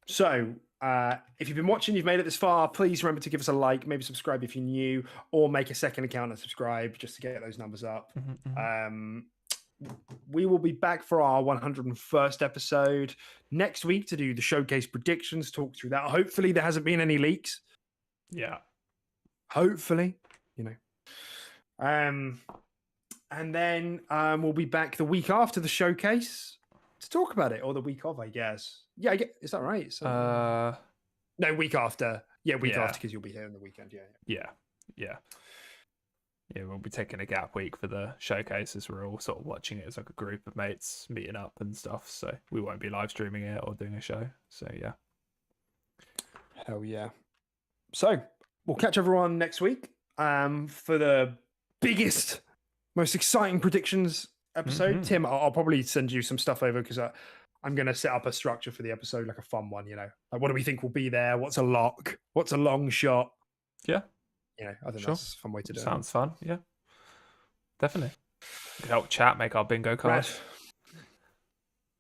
S2: So, if you've been watching, you've made it this far, please remember to give us a like, maybe subscribe if you're new, or make a second account and subscribe just to get those numbers up. We will be back for our 101st episode next week to do the showcase predictions, talk through that. Hopefully there hasn't been any leaks.
S1: Yeah.
S2: Hopefully, and then we'll be back the week after the showcase to talk about it, or the week of, I guess. Yeah, is that right? So, no, week after. Yeah, week after, because you'll be here on the weekend.
S1: Yeah, we'll be taking a gap week for the showcase as we're all sort of watching it as like a group of mates meeting up and stuff. So we won't be live streaming it or doing a show. So yeah.
S2: Hell yeah. So we'll catch everyone next week for the biggest, most exciting predictions episode. Tim, I'll probably send you some stuff over because I'm going to set up a structure for the episode, like a fun one, like what do we think will be there? What's a lock? What's a long shot?
S1: Yeah.
S2: I think that's a fun way to do it.
S1: Sounds fun. Yeah, definitely. Could help chat make our bingo card.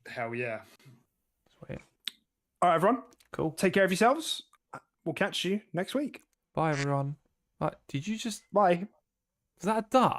S2: Hell yeah.
S1: Sweet.
S2: All right, everyone.
S1: Cool.
S2: Take care of yourselves. We'll catch you next week.
S1: Bye, everyone. Did you just...
S2: Bye.
S1: Was that a dart?